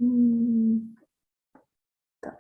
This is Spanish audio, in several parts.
Mm, ta-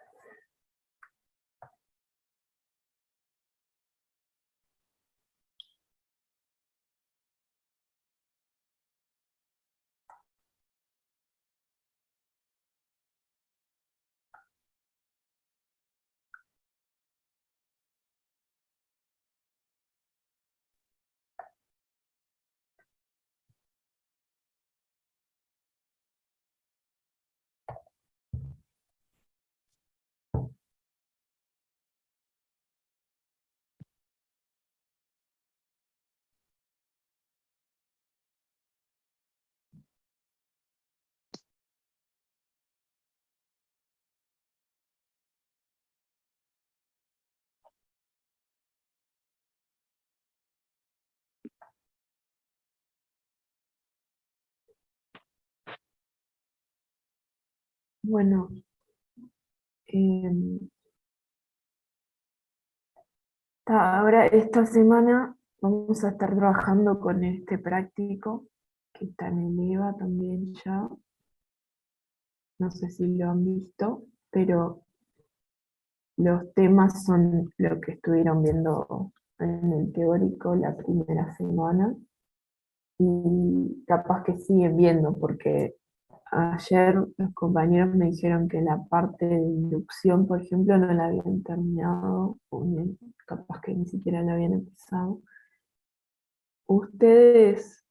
Bueno, em, ahora esta semana vamos a estar trabajando con este práctico que está en el IVA también ya. No sé si lo han visto, pero los temas son lo que estuvieron viendo en el teórico la primera semana y capaz que siguen viendo porque ayer los compañeros me dijeron que la parte de inducción, por ejemplo, no la habían terminado, capaz que ni siquiera la habían empezado. ¿Ustedes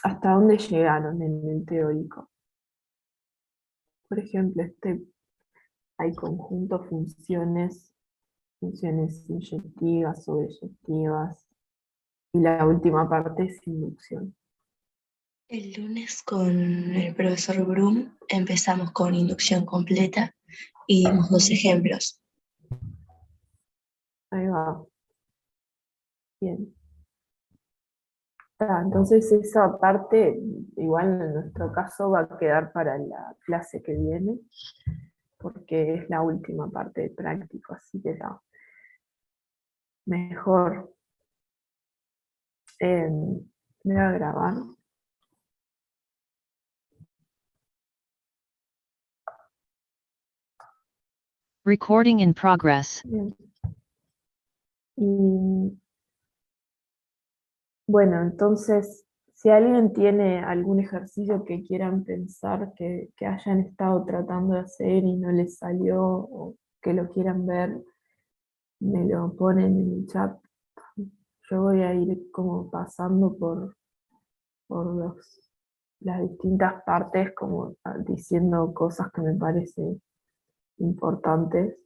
hasta dónde llegaron en el teórico? Por ejemplo, hay conjuntos funciones inyectivas, sobreyectivas, y la última parte es inducción. El lunes con el profesor Brum empezamos con inducción completa y dimos 2 ejemplos. Ahí va, bien. Entonces esa parte, igual en nuestro caso, va a quedar para la clase que viene, porque es la última parte del práctico, así que está mejor. Voy a grabar. Recording in progress. Bien. Y bueno, entonces, si alguien tiene algún ejercicio que quieran pensar que hayan estado tratando de hacer y no les salió, o que lo quieran ver, me lo ponen en el chat. Yo voy a ir como pasando por las distintas partes, como diciendo cosas que me parecen importantes.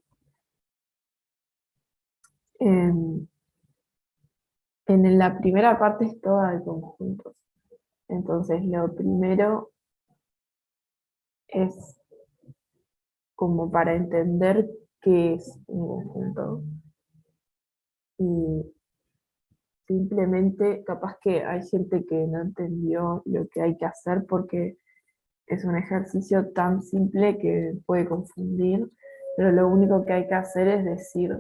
En la primera parte es toda de conjuntos. Entonces, lo primero es como para entender qué es un conjunto. Y simplemente, capaz que hay gente que no entendió lo que hay que hacer porque es un ejercicio tan simple que puede confundir, pero lo único que hay que hacer es decir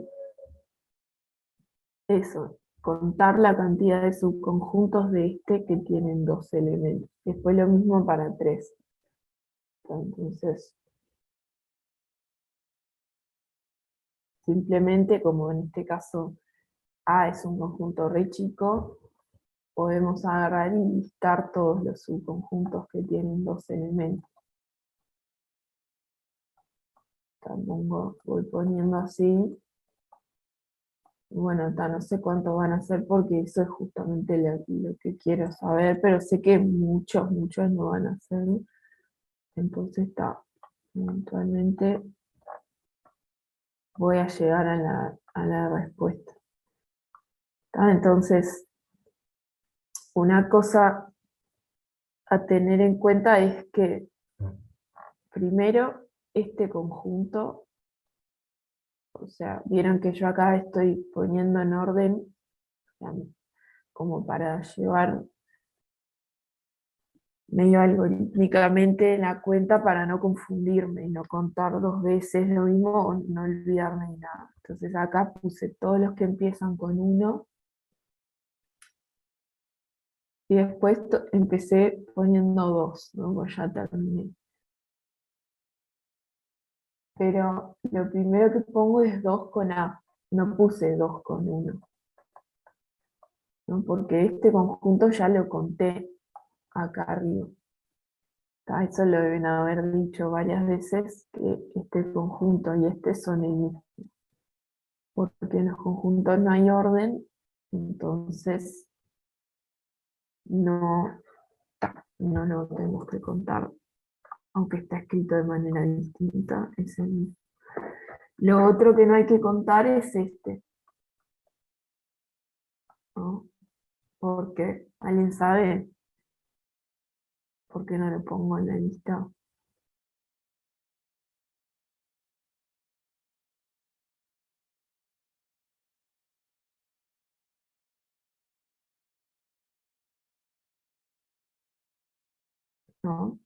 eso, contar la cantidad de subconjuntos de este que tienen dos elementos. Después lo mismo para tres. Entonces, simplemente como en este caso A es un conjunto re chico, podemos agarrar y listar todos los subconjuntos que tienen dos elementos. Voy poniendo así. Bueno, no sé cuánto van a ser porque eso es justamente lo que quiero saber, pero sé que muchos no van a ser. Entonces eventualmente voy a llegar a la respuesta. Entonces, una cosa a tener en cuenta es que primero este conjunto, o sea, vieron que yo acá estoy poniendo en orden, o sea, como para llevar medio algorítmicamente la cuenta para no confundirme y no contar dos veces lo mismo o no olvidarme de nada. Entonces acá puse todos los que empiezan con 1 y después empecé poniendo 2, ¿no? Pues ya terminé. pero lo primero que pongo es 2 con A, no puse 2 con 1, ¿no? Porque este conjunto ya lo conté acá arriba. Eso lo deben haber dicho varias veces, que este conjunto y este son el mismo. Porque en los conjuntos no hay orden, entonces no, no lo tenemos que contar, aunque está escrito de manera distinta, es el mismo. Lo otro que no hay que contar es este, ¿no? Porque alguien sabe por qué no lo pongo en la lista. ¿No?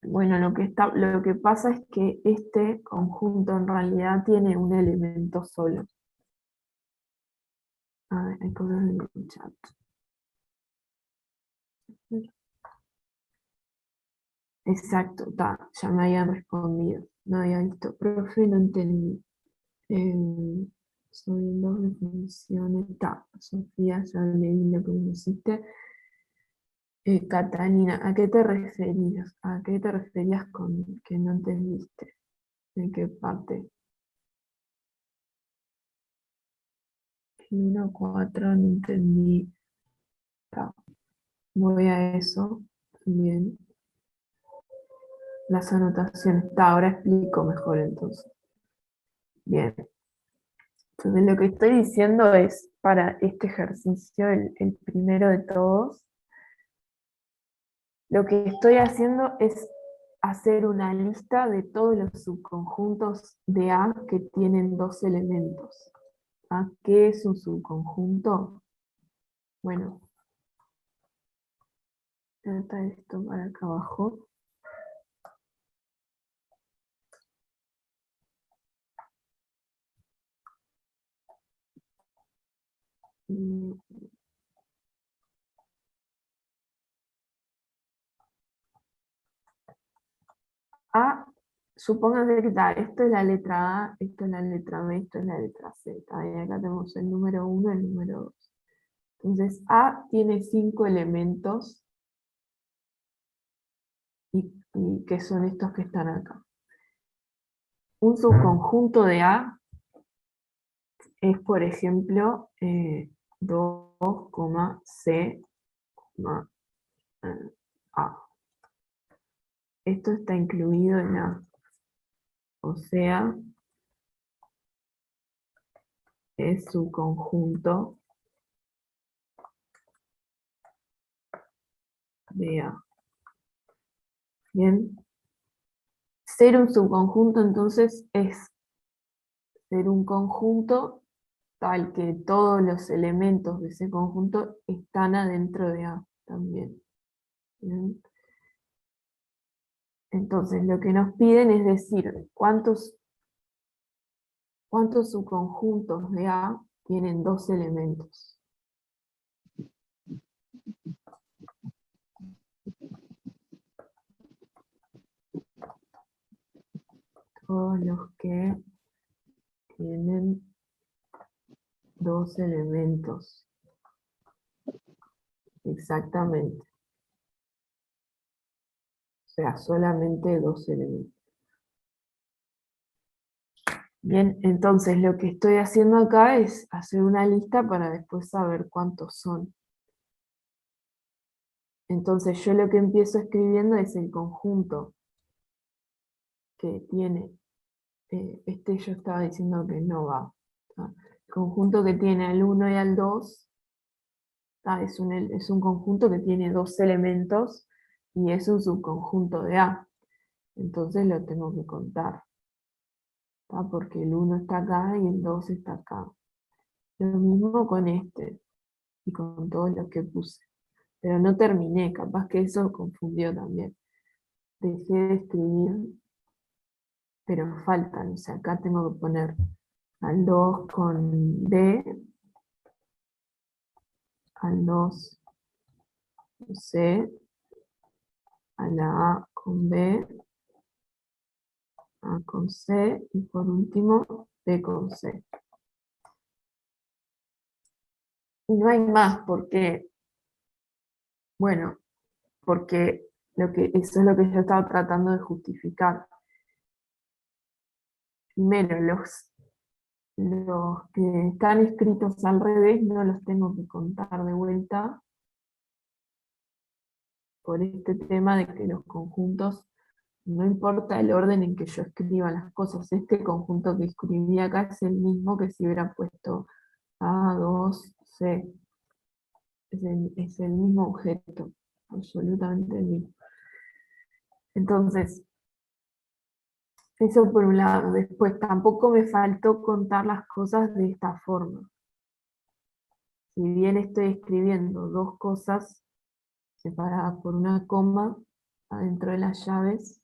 Bueno, lo que pasa es que este conjunto en realidad tiene un elemento solo. A ver, hay cosas en el chat. Exacto, ya me habían respondido. No había visto. Profe, no entendí. Son dos definiciones. Sofía, ya leí lo que me hiciste. Catalina, ¿a qué te referías? ¿A qué te referías con que no entendiste? ¿En qué parte? 1.4 no entendí. Voy a eso. Bien. Las anotaciones. Ahora explico mejor entonces. Bien. Entonces lo que estoy diciendo es, para este ejercicio, el primero de todos, lo que estoy haciendo es hacer una lista de todos los subconjuntos de A que tienen 2 elementos. ¿Ah? ¿Qué es un subconjunto? Bueno, trata esto para acá abajo. Mm, A, supóngase que esto es la letra A, esto es la letra B, esto es la letra C. Y acá tenemos el número 1 y el número 2. Entonces A tiene 5 elementos y que son estos que están acá. Un subconjunto de A es, por ejemplo, 2, C, A. Esto está incluido en A. O sea, es subconjunto de A. Bien. Ser un subconjunto entonces es ser un conjunto tal que todos los elementos de ese conjunto están adentro de A también. ¿Bien? Entonces lo que nos piden es decir cuántos subconjuntos de A tienen 2 elementos. Todos los que tienen 2 elementos. Exactamente. O sea, solamente 2 elementos. Bien, entonces lo que estoy haciendo acá es hacer una lista para después saber cuántos son. Entonces yo lo que empiezo escribiendo es el conjunto que tiene, yo estaba diciendo que no va. ¿Tá? El conjunto que tiene al 1 y al 2, es un conjunto que tiene 2 elementos y es un subconjunto de A. Entonces lo tengo que contar. ¿Tá? Porque el 1 está acá y el 2 está acá. Lo mismo con este y con todos los que puse. Pero no terminé, capaz que eso confundió también. Dejé de escribir, pero faltan, o sea, acá tengo que poner al 2 con D, al 2 C, a la A con B, A con C, y por último, B con C. Y no hay más, porque, bueno, porque eso es lo que yo estaba tratando de justificar. Primero, los que están escritos al revés no los tengo que contar de vuelta por este tema de que los conjuntos, no importa el orden en que yo escriba las cosas, este conjunto que escribí acá es el mismo que si hubiera puesto A, 2, C. Es el mismo objeto, absolutamente el mismo. Entonces, eso por un lado. Después, tampoco me faltó contar las cosas de esta forma. Si bien estoy escribiendo dos cosas separadas por una coma adentro de las llaves,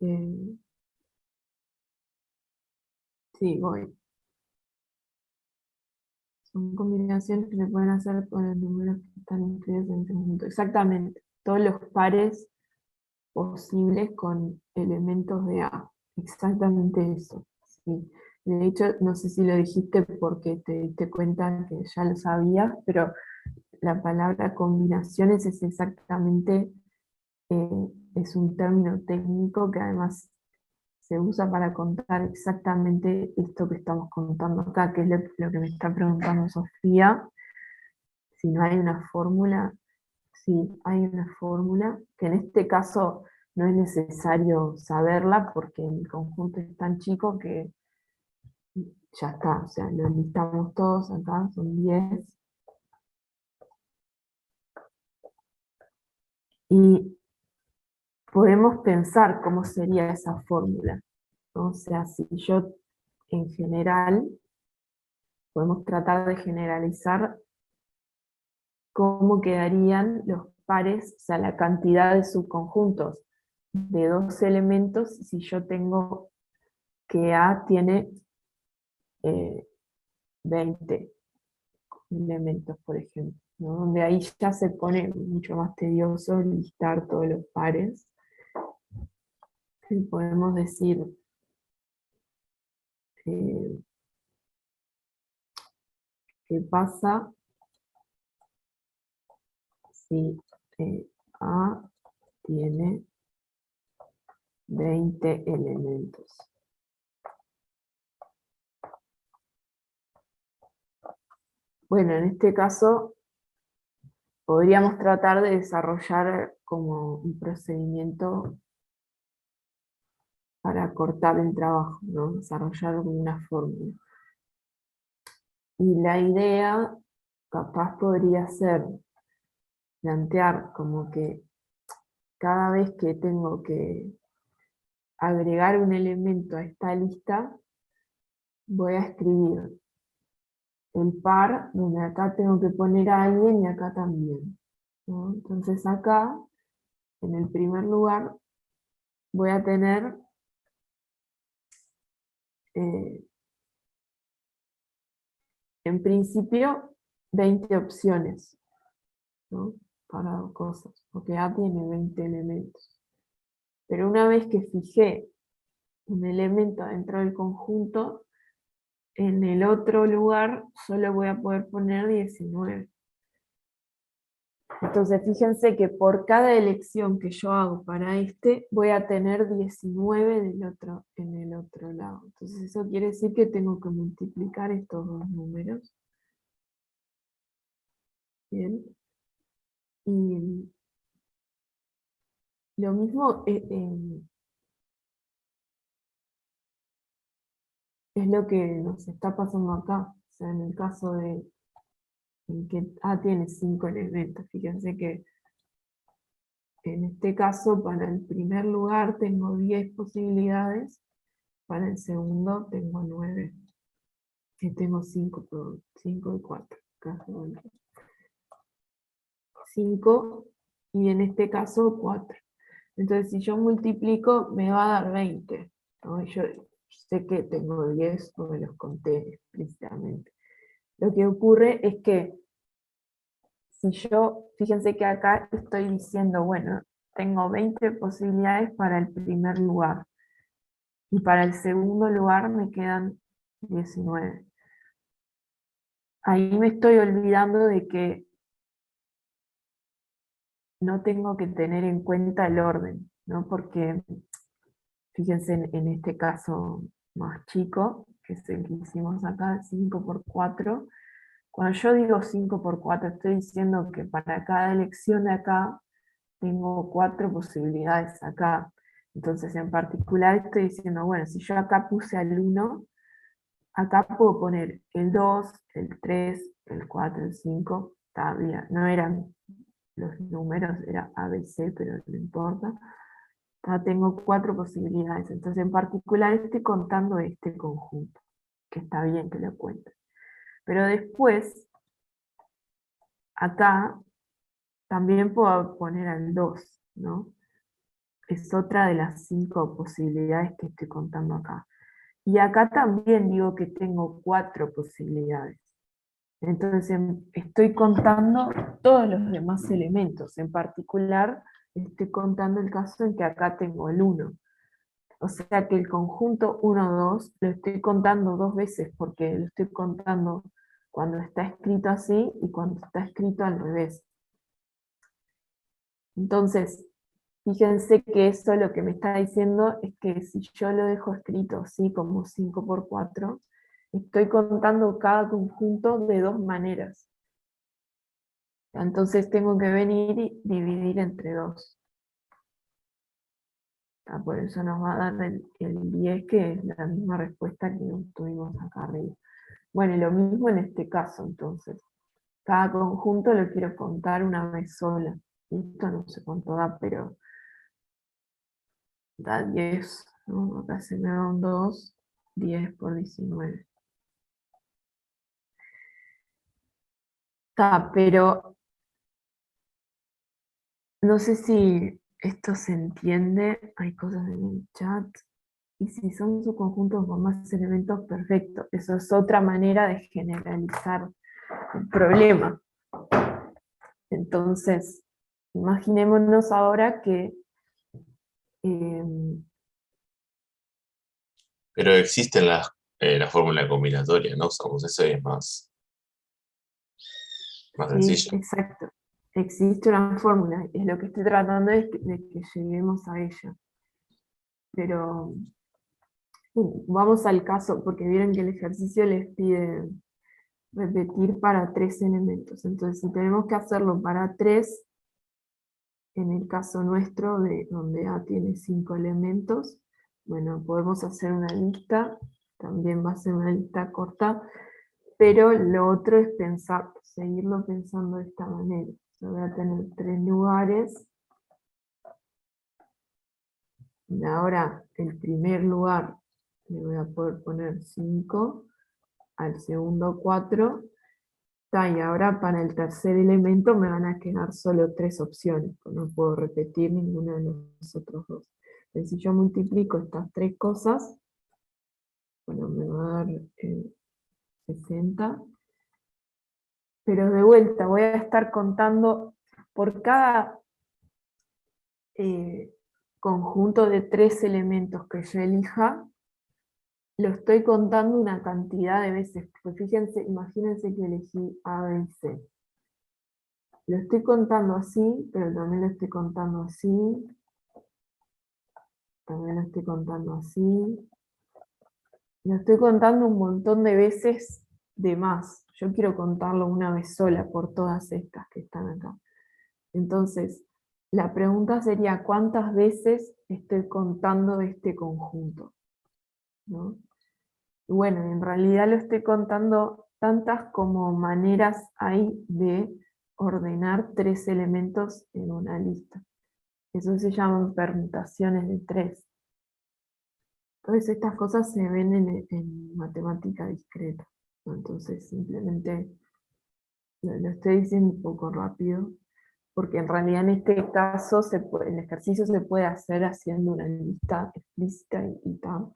sí, voy. Son combinaciones que se pueden hacer con los números que están incluidos en este conjunto. Exactamente, todos los pares posibles con elementos de A. Exactamente eso. Sí. De hecho, no sé si lo dijiste porque te diste cuenta que ya lo sabías, pero la palabra combinaciones es exactamente, es un término técnico que además se usa para contar exactamente esto que estamos contando acá, que es lo que me está preguntando Sofía. Si no hay una fórmula, sí, hay una fórmula, que en este caso no es necesario saberla porque el conjunto es tan chico que ya está, o sea, lo listamos todos acá, son 10. Y podemos pensar cómo sería esa fórmula, ¿no? O sea, si yo en general, podemos tratar de generalizar cómo quedarían los pares, o sea, la cantidad de subconjuntos de dos elementos si yo tengo que A tiene 20 elementos, por ejemplo, ¿no? Donde ahí ya se pone mucho más tedioso listar todos los pares. Y podemos decir qué pasa si A tiene 20 elementos. Bueno, en este caso podríamos tratar de desarrollar como un procedimiento para cortar el trabajo, ¿no? Desarrollar una fórmula. Y la idea capaz podría ser plantear como que cada vez que tengo que agregar un elemento a esta lista, voy a escribir el par, donde acá tengo que poner a alguien y acá también, ¿no? Entonces acá, en el primer lugar, voy a tener en principio 20 opciones, ¿no? Para cosas, porque A tiene 20 elementos. Pero una vez que fijé un elemento dentro del conjunto, en el otro lugar solo voy a poder poner 19. Entonces fíjense que por cada elección que yo hago para este, voy a tener 19 en el otro lado. Entonces eso quiere decir que tengo que multiplicar estos dos números. Bien. Y lo mismo es lo que nos está pasando acá. O sea, en el caso de en que A tiene 5 elementos. Fíjense que en este caso, para el primer lugar tengo 10 posibilidades, para el segundo tengo 9. Que tengo 5 y 4. 5 y en este caso 4. Entonces, si yo multiplico, me va a dar 20. ¿No? Yo sé que tengo 10 porque los conté explícitamente. Lo que ocurre es que si yo, fíjense que acá estoy diciendo, bueno, tengo 20 posibilidades para el primer lugar, y para el segundo lugar me quedan 19. Ahí me estoy olvidando de que no tengo que tener en cuenta el orden, ¿no? Porque fíjense en este caso más chico, que es el que hicimos acá, 5 por 4. Cuando yo digo 5 por 4, estoy diciendo que para cada elección de acá, tengo 4 posibilidades acá. Entonces, en particular estoy diciendo, bueno, si yo acá puse al 1, acá puedo poner el 2, el 3, el 4, el 5, todavía no eran los números, era A, B, C, pero no importa. Acá tengo 4 posibilidades, entonces en particular estoy contando este conjunto, que está bien que lo cuente. Pero después, acá, también puedo poner al 2, ¿no? Es otra de las 5 posibilidades que estoy contando acá. Y acá también digo que tengo 4 posibilidades. Entonces estoy contando todos los demás elementos. En particular, estoy contando el caso en que acá tengo el 1. O sea que el conjunto 1, 2 lo estoy contando 2 veces, porque lo estoy contando cuando está escrito así y cuando está escrito al revés. Entonces, fíjense que eso lo que me está diciendo es que si yo lo dejo escrito así como 5 por 4, estoy contando cada conjunto de 2 maneras. Entonces tengo que venir y dividir entre 2. Por eso nos va a dar el 10, que es la misma respuesta que obtuvimos acá arriba. Bueno, y lo mismo en este caso, entonces. Cada conjunto lo quiero contar una vez sola. Esto no sé cuánto da, pero da 10, ¿no? Acá se me da un 2, 10 por 19. Pero no sé si esto se entiende, hay cosas en el chat, y si son subconjuntos con más elementos, perfecto. Eso es otra manera de generalizar el problema. Entonces, imaginémonos ahora que eh, Pero existen la fórmula combinatoria, ¿no? Usamos eso y es más sí, sencillo. exacto. Existe una fórmula, es lo que estoy tratando de que lleguemos a ella. Pero vamos al caso, porque vieron que el ejercicio les pide repetir para 3 elementos. Entonces, si tenemos que hacerlo para 3, en el caso nuestro, de donde A tiene 5 elementos, bueno, podemos hacer una lista, también va a ser una lista corta, pero lo otro es pensar, seguirlo pensando de esta manera. Yo voy a tener 3 lugares, y ahora el primer lugar le voy a poder poner 5, al segundo 4, y ahora para el tercer elemento me van a quedar solo 3 opciones, pues no puedo repetir ninguna de los otros 2. Entonces, si yo multiplico estas 3 cosas, bueno, me va a dar 60, pero de vuelta voy a estar contando por cada conjunto de 3 elementos que yo elija, lo estoy contando una cantidad de veces, porque fíjense, imagínense que elegí A, B y C. Lo estoy contando así, pero también lo estoy contando así, también lo estoy contando así. Lo estoy contando un montón de veces de más. Yo quiero contarlo una vez sola por todas estas que están acá. Entonces, la pregunta sería, ¿cuántas veces estoy contando este conjunto? ¿No? Y bueno, en realidad lo estoy contando tantas como maneras hay de ordenar 3 elementos en una lista. Eso se llaman permutaciones de 3. Todas estas cosas se ven en matemática discreta, ¿no? Entonces simplemente lo estoy diciendo un poco rápido, porque en realidad en este caso el ejercicio se puede hacer haciendo una lista explícita y tal.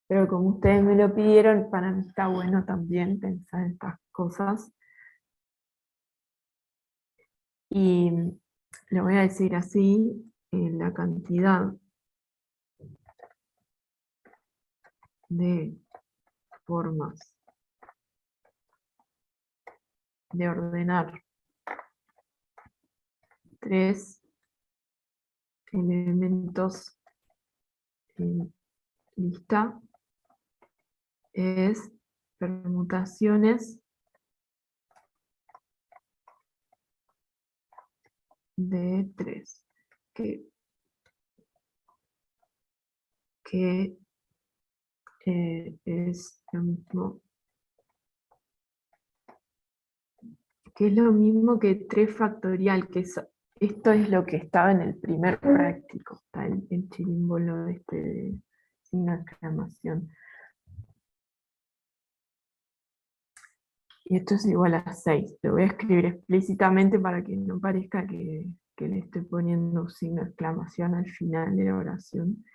Pero como ustedes me lo pidieron, para mí está bueno también pensar en estas cosas Y le voy a decir así, la cantidad de formas de ordenar 3 elementos en lista es permutaciones de 3, que es lo mismo, que 3 factorial, esto es lo que estaba en el primer práctico, está el chirimbolo este de signo de exclamación. Y esto es igual a 6. Lo voy a escribir explícitamente para que no parezca que le estoy poniendo un signo de exclamación al final de la oración,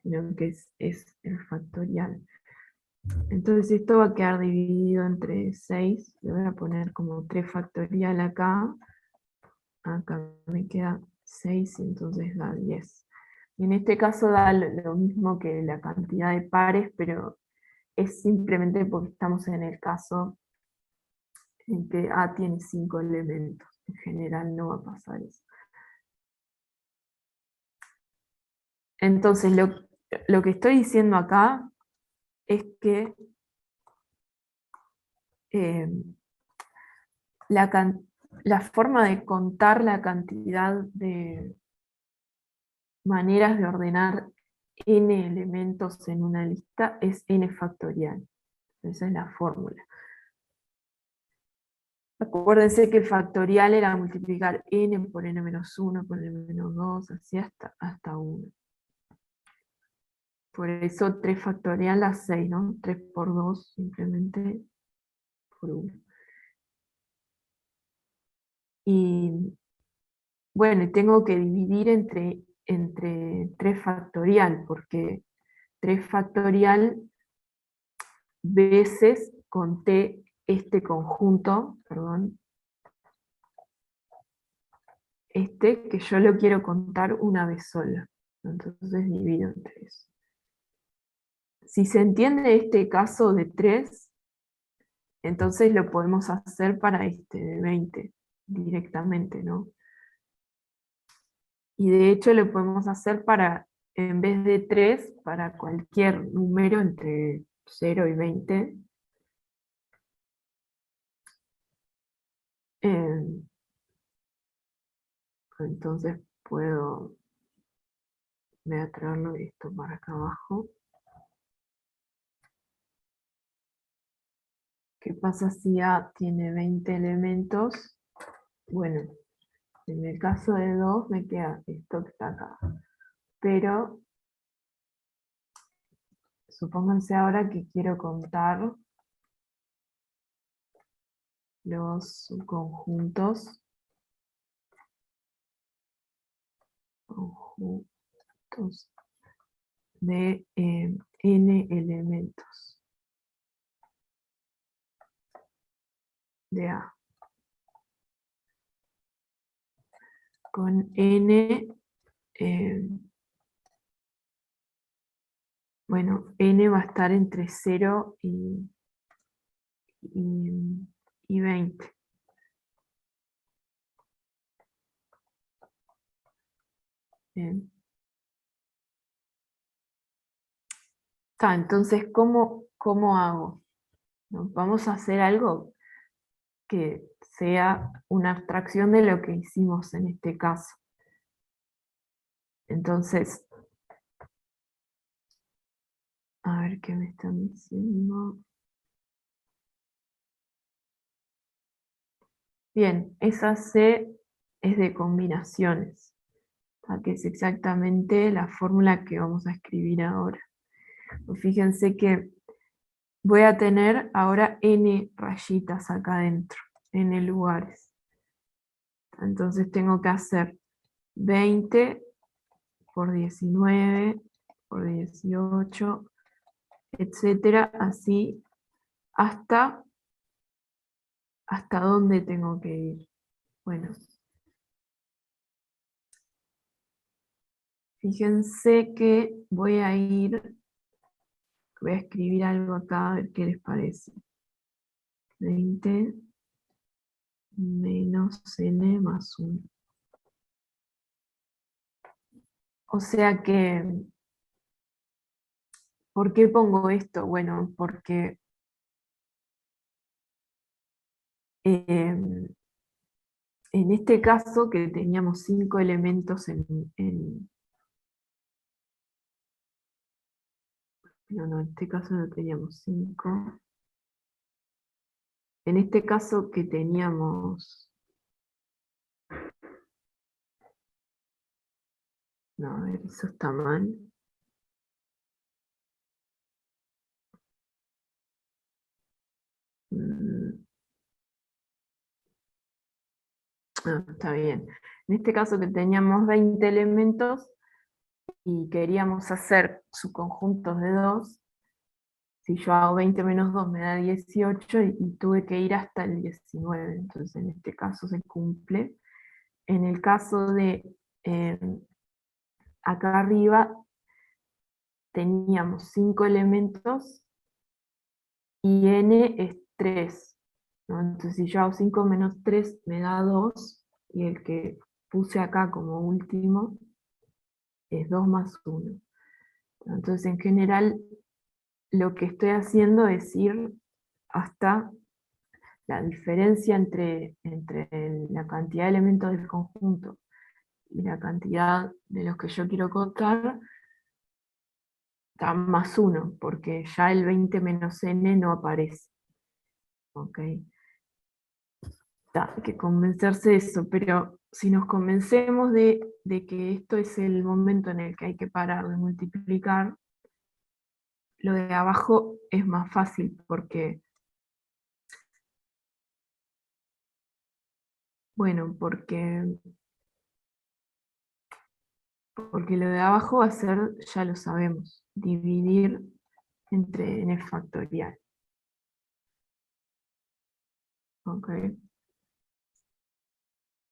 sino que es el factorial. Entonces esto va a quedar dividido entre 6. Le voy a poner como 3 factorial acá. Acá me queda 6 y entonces da 10. Y en este caso da lo mismo que la cantidad de pares, pero es simplemente porque estamos en el caso en que A tiene 5 elementos. En general no va a pasar eso. Entonces lo que estoy diciendo acá es que la forma de contar la cantidad de maneras de ordenar n elementos en una lista es n factorial. Esa es la fórmula. Acuérdense que factorial era multiplicar n por n-1 por n-2, así hasta 1. Por eso 3 factorial da 6, ¿no? 3 por 2 simplemente por 1. Y bueno, y tengo que dividir entre 3 factorial, porque 3 factorial veces conté este conjunto, perdón, que yo lo quiero contar una vez sola. Entonces divido entre eso. Si se entiende este caso de 3, entonces lo podemos hacer para este de 20 directamente, ¿no? Y de hecho lo podemos hacer en vez de 3, para cualquier número entre 0 y 20. Entonces voy a traerlo esto para acá abajo. ¿Qué pasa si A tiene 20 elementos? Bueno, en el caso de 2 me queda esto que está acá. Pero supónganse ahora que quiero contar los subconjuntos de n elementos de A. Con n, bueno, n va a estar entre 0 y 20. Bien. Entonces, ¿cómo hago? ¿No? Vamos a hacer algo que sea una abstracción de lo que hicimos en este caso. Entonces, a ver qué me están diciendo. Bien, esa C es de combinaciones, que es exactamente la fórmula que vamos a escribir ahora. Pues fíjense que voy a tener ahora n rayitas acá adentro, n lugares. Entonces tengo que hacer 20 por 19 por 18, etcétera, así hasta dónde tengo que ir. Bueno, Fíjense que voy a escribir algo acá, a ver qué les parece. 20 menos n más 1. O sea que, ¿por qué pongo esto? Bueno, porque en este caso que teníamos 5 elementos no, en este caso no teníamos 5. En este caso que teníamos... No, a ver, eso está mal. Está bien. En este caso que teníamos 20 elementos y queríamos hacer subconjuntos de 2, si yo hago 20 menos 2 me da 18 y tuve que ir hasta el 19, entonces en este caso se cumple. En el caso de acá arriba teníamos 5 elementos y n es 3, ¿no? Entonces si yo hago 5 menos 3 me da 2, y el que puse acá como último es 2 más 1. Entonces en general lo que estoy haciendo es ir hasta la diferencia entre la cantidad de elementos del conjunto y la cantidad de los que yo quiero contar, da más 1, porque ya el 20 menos n no aparece. ¿Ok? Hay que convencerse de eso, pero si nos convencemos de que esto es el momento en el que hay que parar de multiplicar, lo de abajo es más fácil, porque lo de abajo va a ser, ya lo sabemos, dividir entre n factorial. ¿Ok?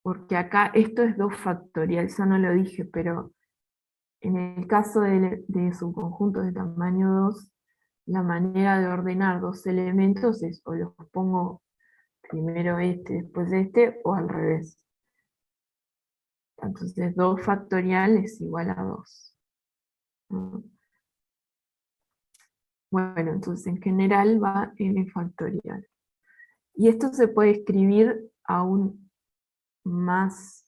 Porque acá esto es 2 factorial, eso no lo dije, pero en el caso de subconjuntos de tamaño 2, la manera de ordenar 2 elementos es o los pongo primero este, después este, o al revés. Entonces 2 factorial es igual a 2. ¿No? Bueno, entonces en general va n factorial. Y esto se puede escribir aún más,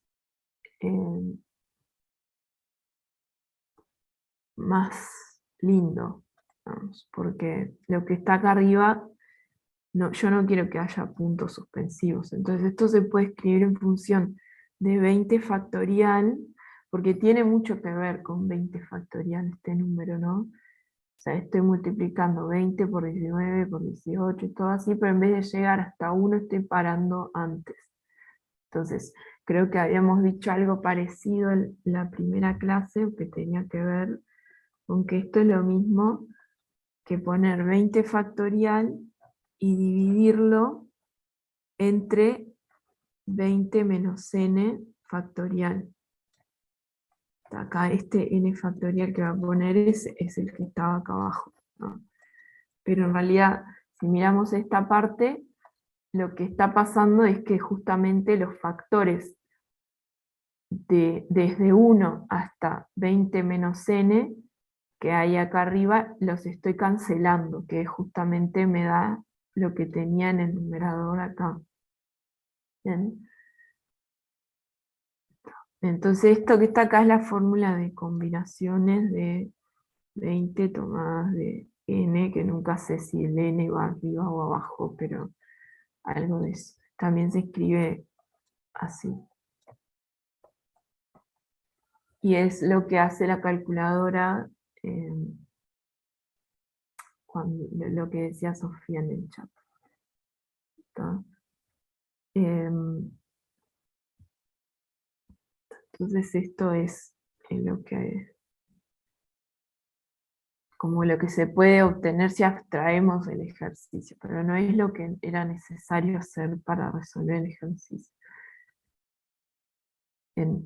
más lindo, vamos, porque lo que está acá arriba, no, yo no quiero que haya puntos suspensivos. Entonces esto se puede escribir en función de 20 factorial, porque tiene mucho que ver con 20 factorial este número, ¿no? O sea, estoy multiplicando 20 por 19 por 18 y todo así, pero en vez de llegar hasta 1 estoy parando antes. Entonces, creo que habíamos dicho algo parecido en la primera clase, que tenía que ver con que esto es lo mismo que poner 20 factorial y dividirlo entre 20 menos n factorial. Acá este n factorial que va a poner es el que estaba acá abajo, ¿no? Pero en realidad, si miramos esta parte, lo que está pasando es que justamente los factores desde 1 hasta 20 menos n que hay acá arriba, los estoy cancelando, que justamente me da lo que tenía en el numerador acá. ¿Bien? Entonces esto que está acá es la fórmula de combinaciones de 20 tomadas de n, que nunca sé si el n va arriba o abajo, pero algo de eso. También se escribe así. Y es lo que hace la calculadora, lo que decía Sofía en el chat. ¿Está? Entonces esto es lo que, como lo que se puede obtener si abstraemos el ejercicio, pero no es lo que era necesario hacer para resolver el ejercicio.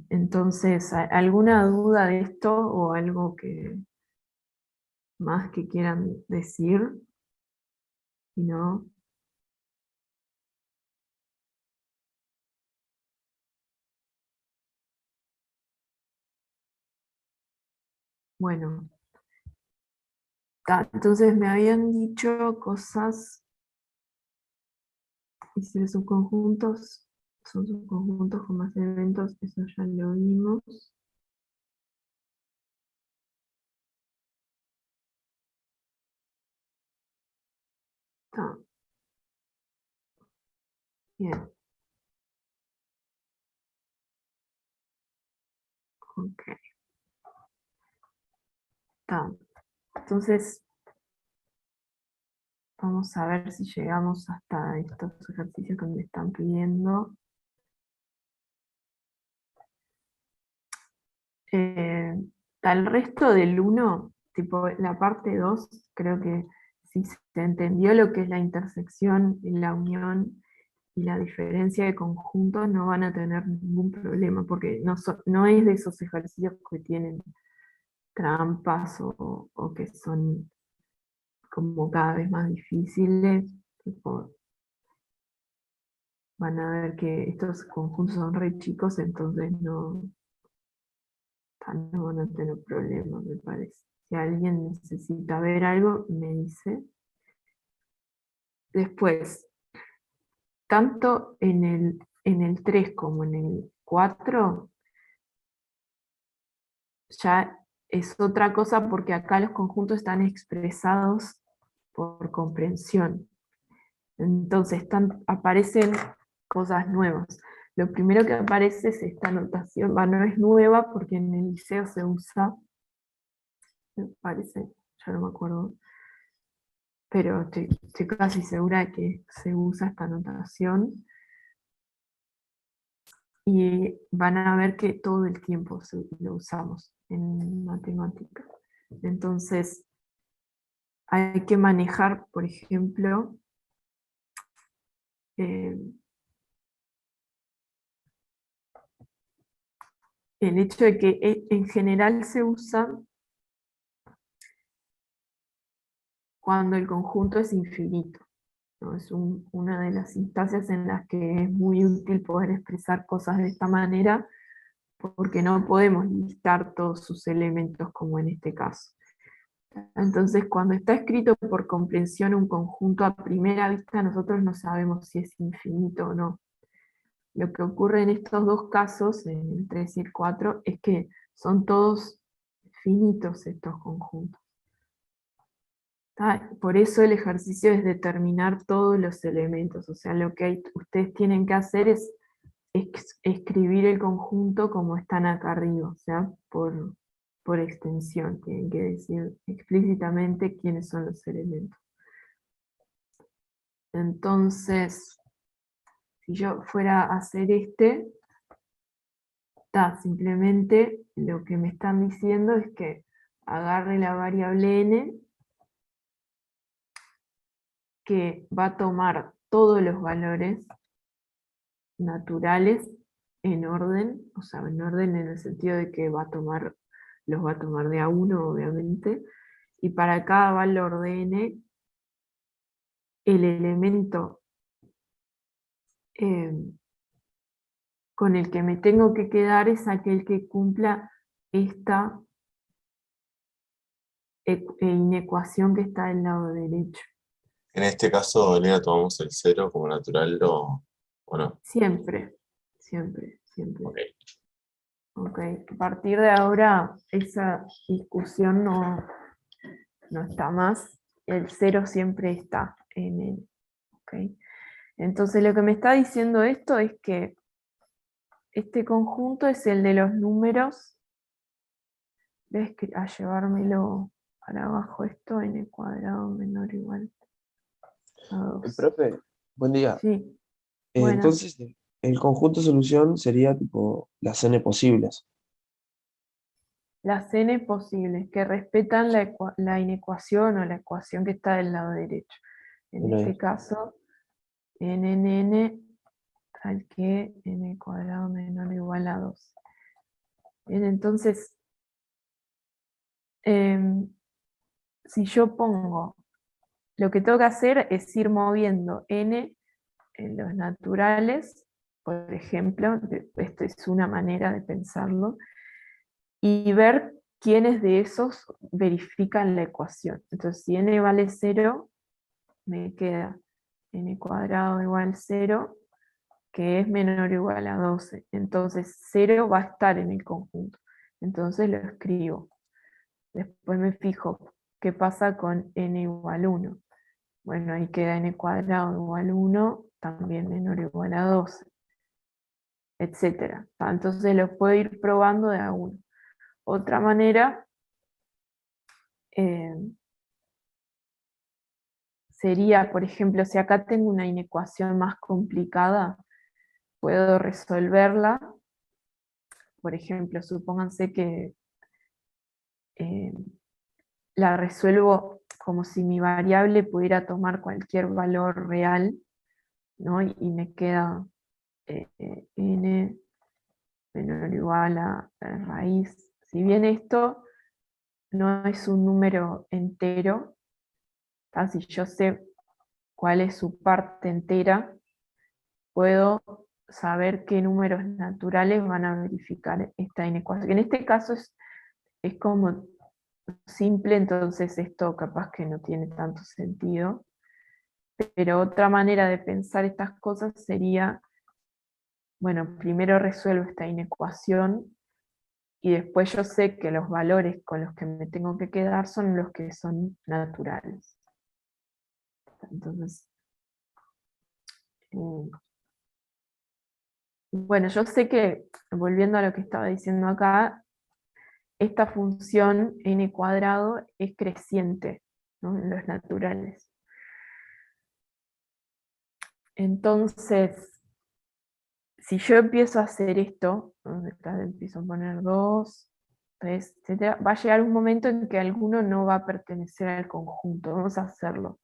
Entonces, ¿alguna duda de esto o algo más que quieran decir? Si no, bueno. Entonces me habían dicho cosas, y si los subconjuntos son subconjuntos con más elementos, eso ya lo vimos. Está. Bien. Ok. Está. Entonces, vamos a ver si llegamos hasta estos ejercicios que me están pidiendo. El resto del 1, tipo la parte 2, creo que si se entendió lo que es la intersección, la unión y la diferencia de conjuntos, no van a tener ningún problema, porque no es de esos ejercicios que tienen trampas o que son como cada vez más difíciles. Tipo, van a ver que estos conjuntos son re chicos, entonces no van a tener problemas, me parece. Si alguien necesita ver algo, me dice. Después, tanto en el 3 como en el 4, ya es otra cosa porque acá los conjuntos están expresados por comprensión. Entonces aparecen cosas nuevas. Lo primero que aparece es esta notación, no es nueva porque en el liceo se usa, me parece, ya no me acuerdo, pero estoy casi segura de que se usa esta notación, y van a ver que todo el tiempo lo usamos en matemática. Entonces, hay que manejar, por ejemplo, eh, el hecho de que en general se usa cuando el conjunto es infinito, ¿no? Es una de las instancias en las que es muy útil poder expresar cosas de esta manera, porque no podemos listar todos sus elementos como en este caso. Entonces, cuando está escrito por comprensión un conjunto, a primera vista nosotros no sabemos si es infinito o no. Lo que ocurre en estos dos casos, en el 3 y el 4, es que son todos finitos estos conjuntos. Por eso el ejercicio es determinar todos los elementos. O sea, lo que ustedes tienen que hacer es escribir el conjunto como están acá arriba, o sea, por extensión. Tienen que decir explícitamente quiénes son los elementos. Entonces, si yo fuera a hacer simplemente lo que me están diciendo es que agarre la variable n, que va a tomar todos los valores naturales en orden, o sea, en orden en el sentido de que los va a tomar de a uno, obviamente, y para cada valor de n, el elemento con el que me tengo que quedar es aquel que cumpla esta inecuación que está del lado derecho. En este caso, Elena, tomamos el 0 como natural o no. Siempre, siempre, siempre. Ok. Ok, a partir de ahora esa discusión no está más, el 0 siempre está en él. Okay. Entonces lo que me está diciendo esto es que este conjunto es el de los números, ¿ves? A llevármelo para abajo esto, n cuadrado menor o igual a 2. Profe, buen día. Sí, bueno, Entonces, el conjunto solución sería tipo las n posibles. las n posibles que respetan la inecuación o la ecuación que está del lado derecho. En Ok. este caso, n tal que n cuadrado menor o igual a 2. Bien, entonces, si yo pongo, lo que tengo que hacer es ir moviendo n en los naturales, por ejemplo, esto es una manera de pensarlo, y ver quiénes de esos verifican la ecuación. Entonces, si n vale 0, me queda n cuadrado igual 0, que es menor o igual a 12. Entonces 0 va a estar en el conjunto. Entonces lo escribo. Después me fijo qué pasa con n igual 1. Bueno, ahí queda n cuadrado igual 1, también menor o igual a 12, etc. Entonces lo puedo ir probando de a uno. Otra manera sería, por ejemplo, si acá tengo una inecuación más complicada, puedo resolverla. Por ejemplo, supónganse que la resuelvo como si mi variable pudiera tomar cualquier valor real, ¿no? Y me queda n menor o igual a raíz. Si bien esto no es un número entero, si yo sé cuál es su parte entera, puedo saber qué números naturales van a verificar esta inecuación. En este caso es como simple, entonces esto capaz que no tiene tanto sentido. Pero otra manera de pensar estas cosas sería, bueno, primero resuelvo esta inecuación y después yo sé que los valores con los que me tengo que quedar son los que son naturales. Entonces, bueno, yo sé que, volviendo a lo que estaba diciendo acá, esta función n cuadrado es creciente, ¿no? En los naturales. Entonces, si yo empiezo a hacer esto, empiezo a poner 2, 3, etc., va a llegar un momento en que alguno no va a pertenecer al conjunto. Vamos a hacerlo.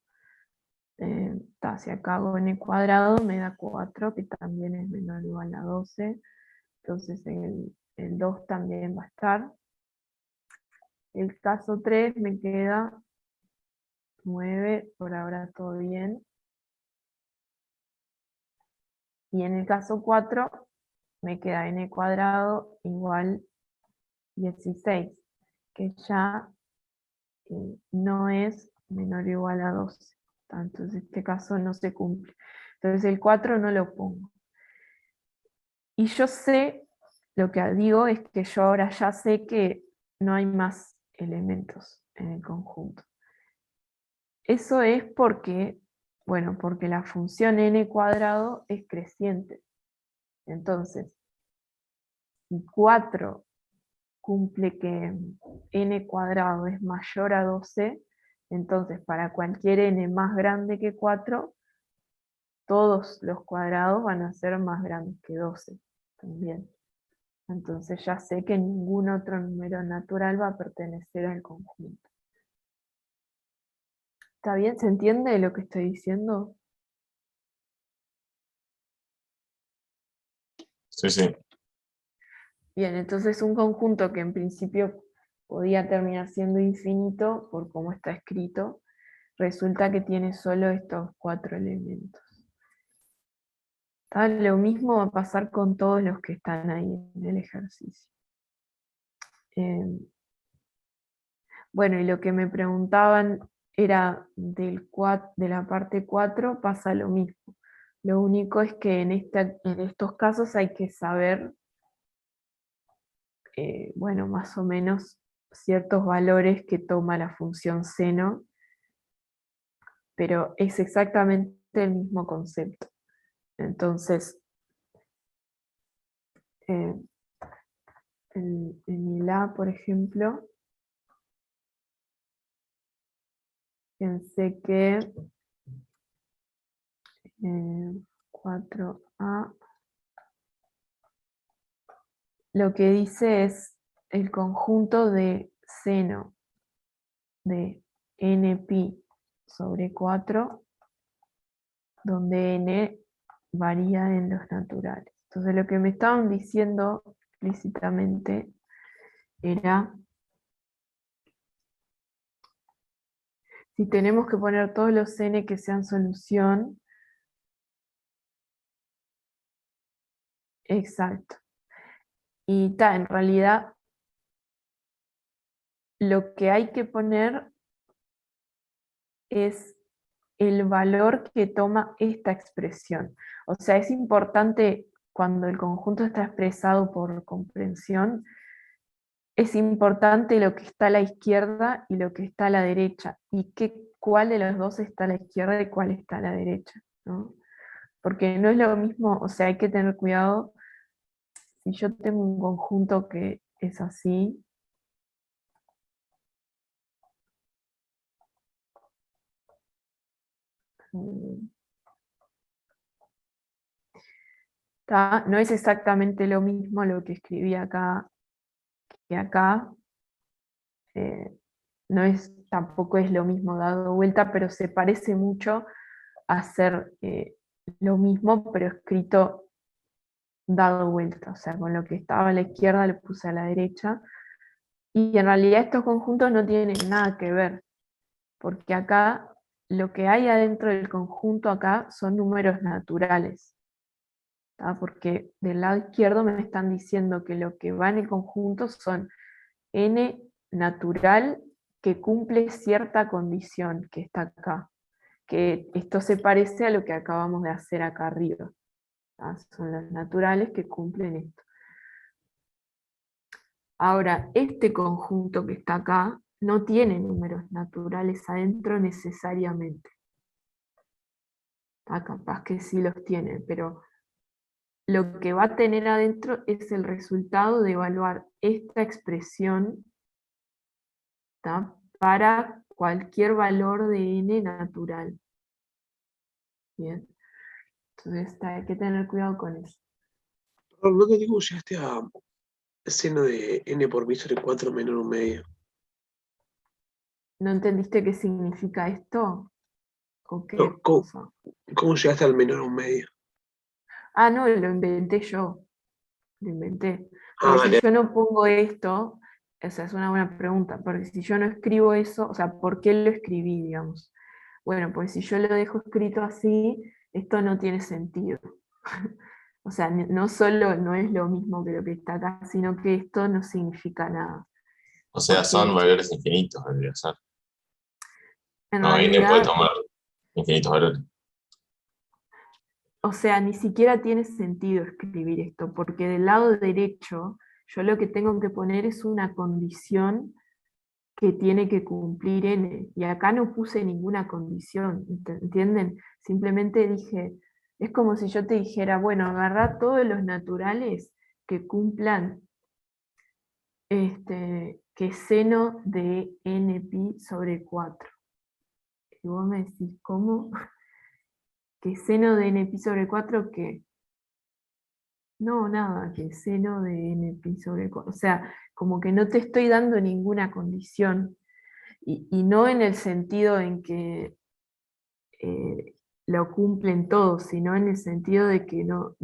Si acá hago n cuadrado me da 4, que también es menor o igual a 12. Entonces el 2 también va a estar. El caso 3 me queda 9, por ahora todo bien. Y en el caso 4 me queda n cuadrado igual 16, que ya no es menor o igual a 12. Entonces en este caso no se cumple. Entonces el 4 no lo pongo. Y yo sé, lo que digo es que yo ahora ya sé que no hay más elementos en el conjunto. Eso es porque, bueno, porque la función n cuadrado es creciente. Entonces, si 4 cumple que n cuadrado es mayor a 12, entonces para cualquier n más grande que 4, todos los cuadrados van a ser más grandes que 12 también. Entonces ya sé que ningún otro número natural va a pertenecer al conjunto. ¿Está bien? ¿Se entiende lo que estoy diciendo? Sí, sí. Bien, entonces un conjunto que en principio podía terminar siendo infinito, por cómo está escrito, resulta que tiene solo estos 4 elementos. Lo mismo va a pasar con todos los que están ahí en el ejercicio. Bueno, y lo que me preguntaban era de la parte 4 pasa lo mismo. Lo único es que en estos casos hay que saber, bueno, más o menos ciertos valores que toma la función seno, pero es exactamente el mismo concepto. Entonces, en el A, por ejemplo, pensé que 4A lo que dice es el conjunto de seno de npi sobre 4, donde n varía en los naturales. Entonces lo que me estaban diciendo explícitamente era, si tenemos que poner todos los n que sean solución, exacto. Y en realidad lo que hay que poner es el valor que toma esta expresión. O sea, es importante cuando el conjunto está expresado por comprensión, es importante lo que está a la izquierda y lo que está a la derecha, y cuál de los dos está a la izquierda y cuál está a la derecha, ¿no? Porque no es lo mismo, o sea, hay que tener cuidado, si yo tengo un conjunto que es así, mm, no es exactamente lo mismo lo que escribí acá que acá, no es, tampoco es lo mismo dado vuelta, pero se parece mucho a hacer lo mismo, pero escrito dado vuelta, o sea, con lo que estaba a la izquierda lo puse a la derecha, y en realidad estos conjuntos no tienen nada que ver, porque acá lo que hay adentro del conjunto acá son números naturales, porque del lado izquierdo me están diciendo que lo que va en el conjunto son n natural que cumple cierta condición que está acá, que esto se parece a lo que acabamos de hacer acá arriba. Son los naturales que cumplen esto. Ahora, este conjunto que está acá no tiene números naturales adentro necesariamente. Capaz que sí los tiene, pero lo que va a tener adentro es el resultado de evaluar esta expresión, ¿tá?, para cualquier valor de n natural. Bien, entonces hay que tener cuidado con eso. Perdón, no te digo, llegaste a seno de n por pi sobre 4 menos 1/2. ¿No entendiste qué significa esto? ¿O qué No, cosa? ¿cómo llegaste al menor 1/2? Ah, no, lo inventé yo. Lo inventé. Ah, Porque si vale. yo no pongo esto, esa es una buena pregunta, porque si yo no escribo eso, o sea, ¿por qué lo escribí, digamos? Bueno, pues si yo lo dejo escrito así, esto no tiene sentido. O sea, no solo no es lo mismo que lo que está acá, sino que esto no significa nada. O sea, son Porque valores infinitos, debería ser. en No, n puede realidad, tomar infinitos valores. o sea, ni siquiera tiene sentido escribir esto, porque del lado derecho, yo lo que tengo que poner es una condición que tiene que cumplir n, y acá no puse ninguna condición, ¿entienden? Simplemente dije, es como si yo te dijera, bueno, agarrá todos los naturales que cumplan que seno de npi sobre 4. Y vos me decís, ¿cómo? ¿Que seno de npi sobre 4 qué? No, nada, que seno de npi sobre 4. O sea, como que no te estoy dando ninguna condición. Y no en el sentido en que lo cumplen todos, sino en el sentido de que no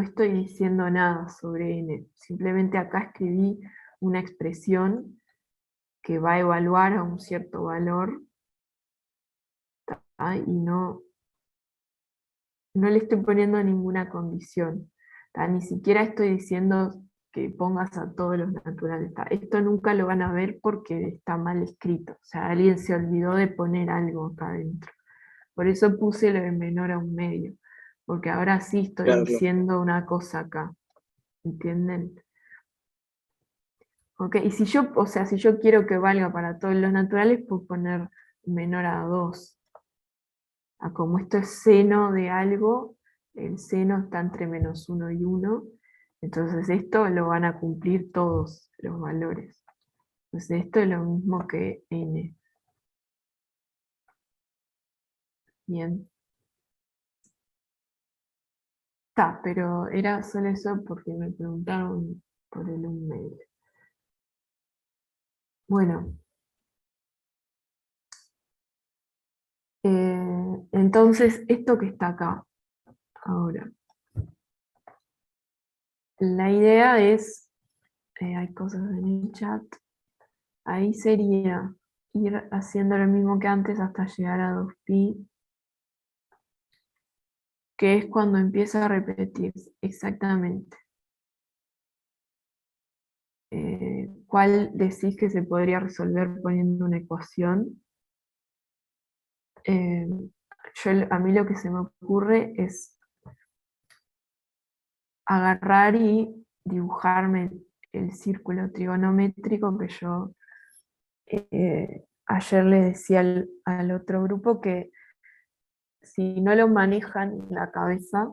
estoy diciendo nada sobre n. Simplemente acá escribí una expresión que va a evaluar a un cierto valor, y no le estoy poniendo ninguna condición. Ni siquiera estoy diciendo que pongas a todos los naturales. Esto nunca lo van a ver porque está mal escrito. O sea, alguien se olvidó de poner algo acá adentro. Por eso puse lo de menor a 1/2. Porque ahora sí estoy Claro, claro. diciendo una cosa acá. ¿Entienden? Ok, y si yo, o sea, si yo quiero que valga para todos los naturales, puedo poner menor a 2. Como esto es seno de algo, el seno está entre -1 y 1, entonces esto lo van a cumplir todos los valores. Entonces esto es lo mismo que n. Bien. Pero era solo eso porque me preguntaron por el 1/2. Bueno. Entonces, esto que está acá, ahora. La idea es hay cosas en el chat. Ahí sería ir haciendo lo mismo que antes hasta llegar a 2pi, que es cuando empieza a repetirse, exactamente. ¿Cuál decís que se podría resolver poniendo una ecuación? A mí lo que se me ocurre es agarrar y dibujarme el círculo trigonométrico que yo ayer le decía al otro grupo que si no lo manejan en la cabeza,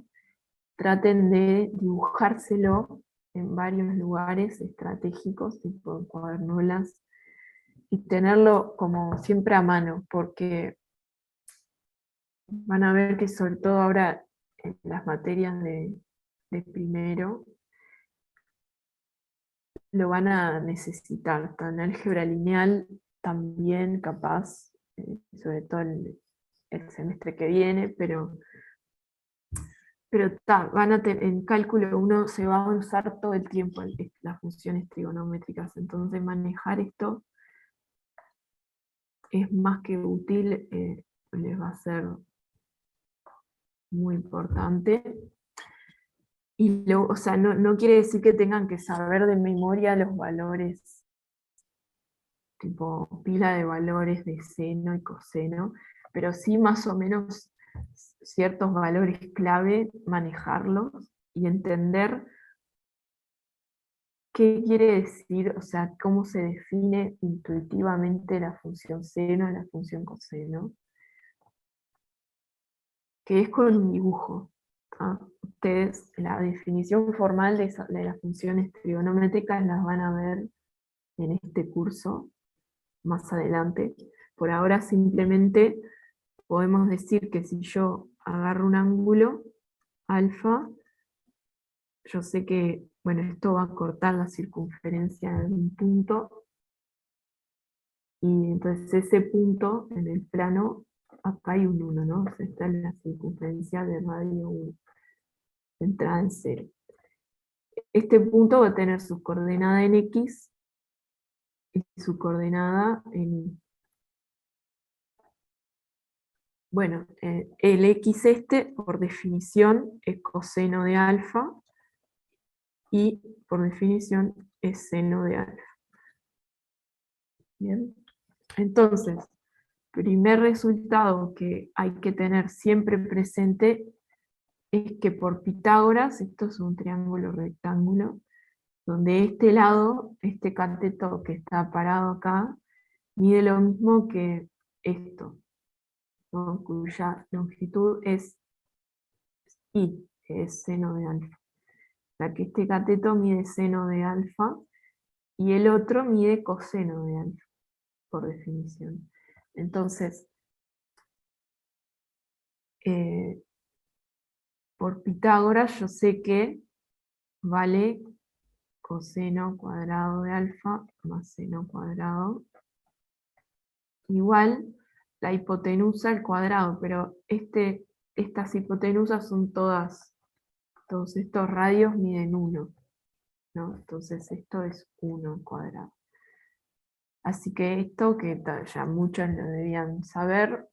traten de dibujárselo en varios lugares estratégicos, tipo en cuadernolas, y tenerlo como siempre a mano, porque van a ver que sobre todo ahora en las materias de primero, lo van a necesitar, tanto en álgebra lineal también capaz, sobre todo el semestre que viene, pero en cálculo uno se va a usar todo el tiempo las funciones trigonométricas, entonces manejar esto es más que útil, les va a ser muy importante. Y o sea, no quiere decir que tengan que saber de memoria los valores, tipo pila de valores de seno y coseno, pero sí más o menos ciertos valores clave, manejarlos y entender qué quiere decir, o sea, cómo se define intuitivamente la función seno y la función coseno, que es con un dibujo. Ustedes la definición formal de las funciones trigonométricas las van a ver en este curso más adelante. Por ahora simplemente podemos decir que si yo agarro un ángulo alfa, yo sé que, bueno, esto va a cortar la circunferencia de un punto, y entonces ese punto en el plano, acá hay un 1, ¿no? O sea, esta es la circunferencia de radio 1, centrada en 0. Este punto va a tener su coordenada en X y su coordenada en Y. Bueno, el X por definición es coseno de alfa y por definición es seno de alfa. Bien, entonces, primer resultado que hay que tener siempre presente es que por Pitágoras, esto es un triángulo rectángulo, donde este lado, este cateto que está parado acá, mide lo mismo que esto, ¿no? Cuya longitud es I, que es seno de alfa. O sea que este cateto mide seno de alfa y el otro mide coseno de alfa, por definición. Entonces, por Pitágoras yo sé que vale coseno cuadrado de alfa más seno cuadrado igual la hipotenusa al cuadrado, pero estas hipotenusas son todos estos radios miden 1, ¿no? Entonces esto es 1 al cuadrado. Así que esto, que ya muchos lo debían saber,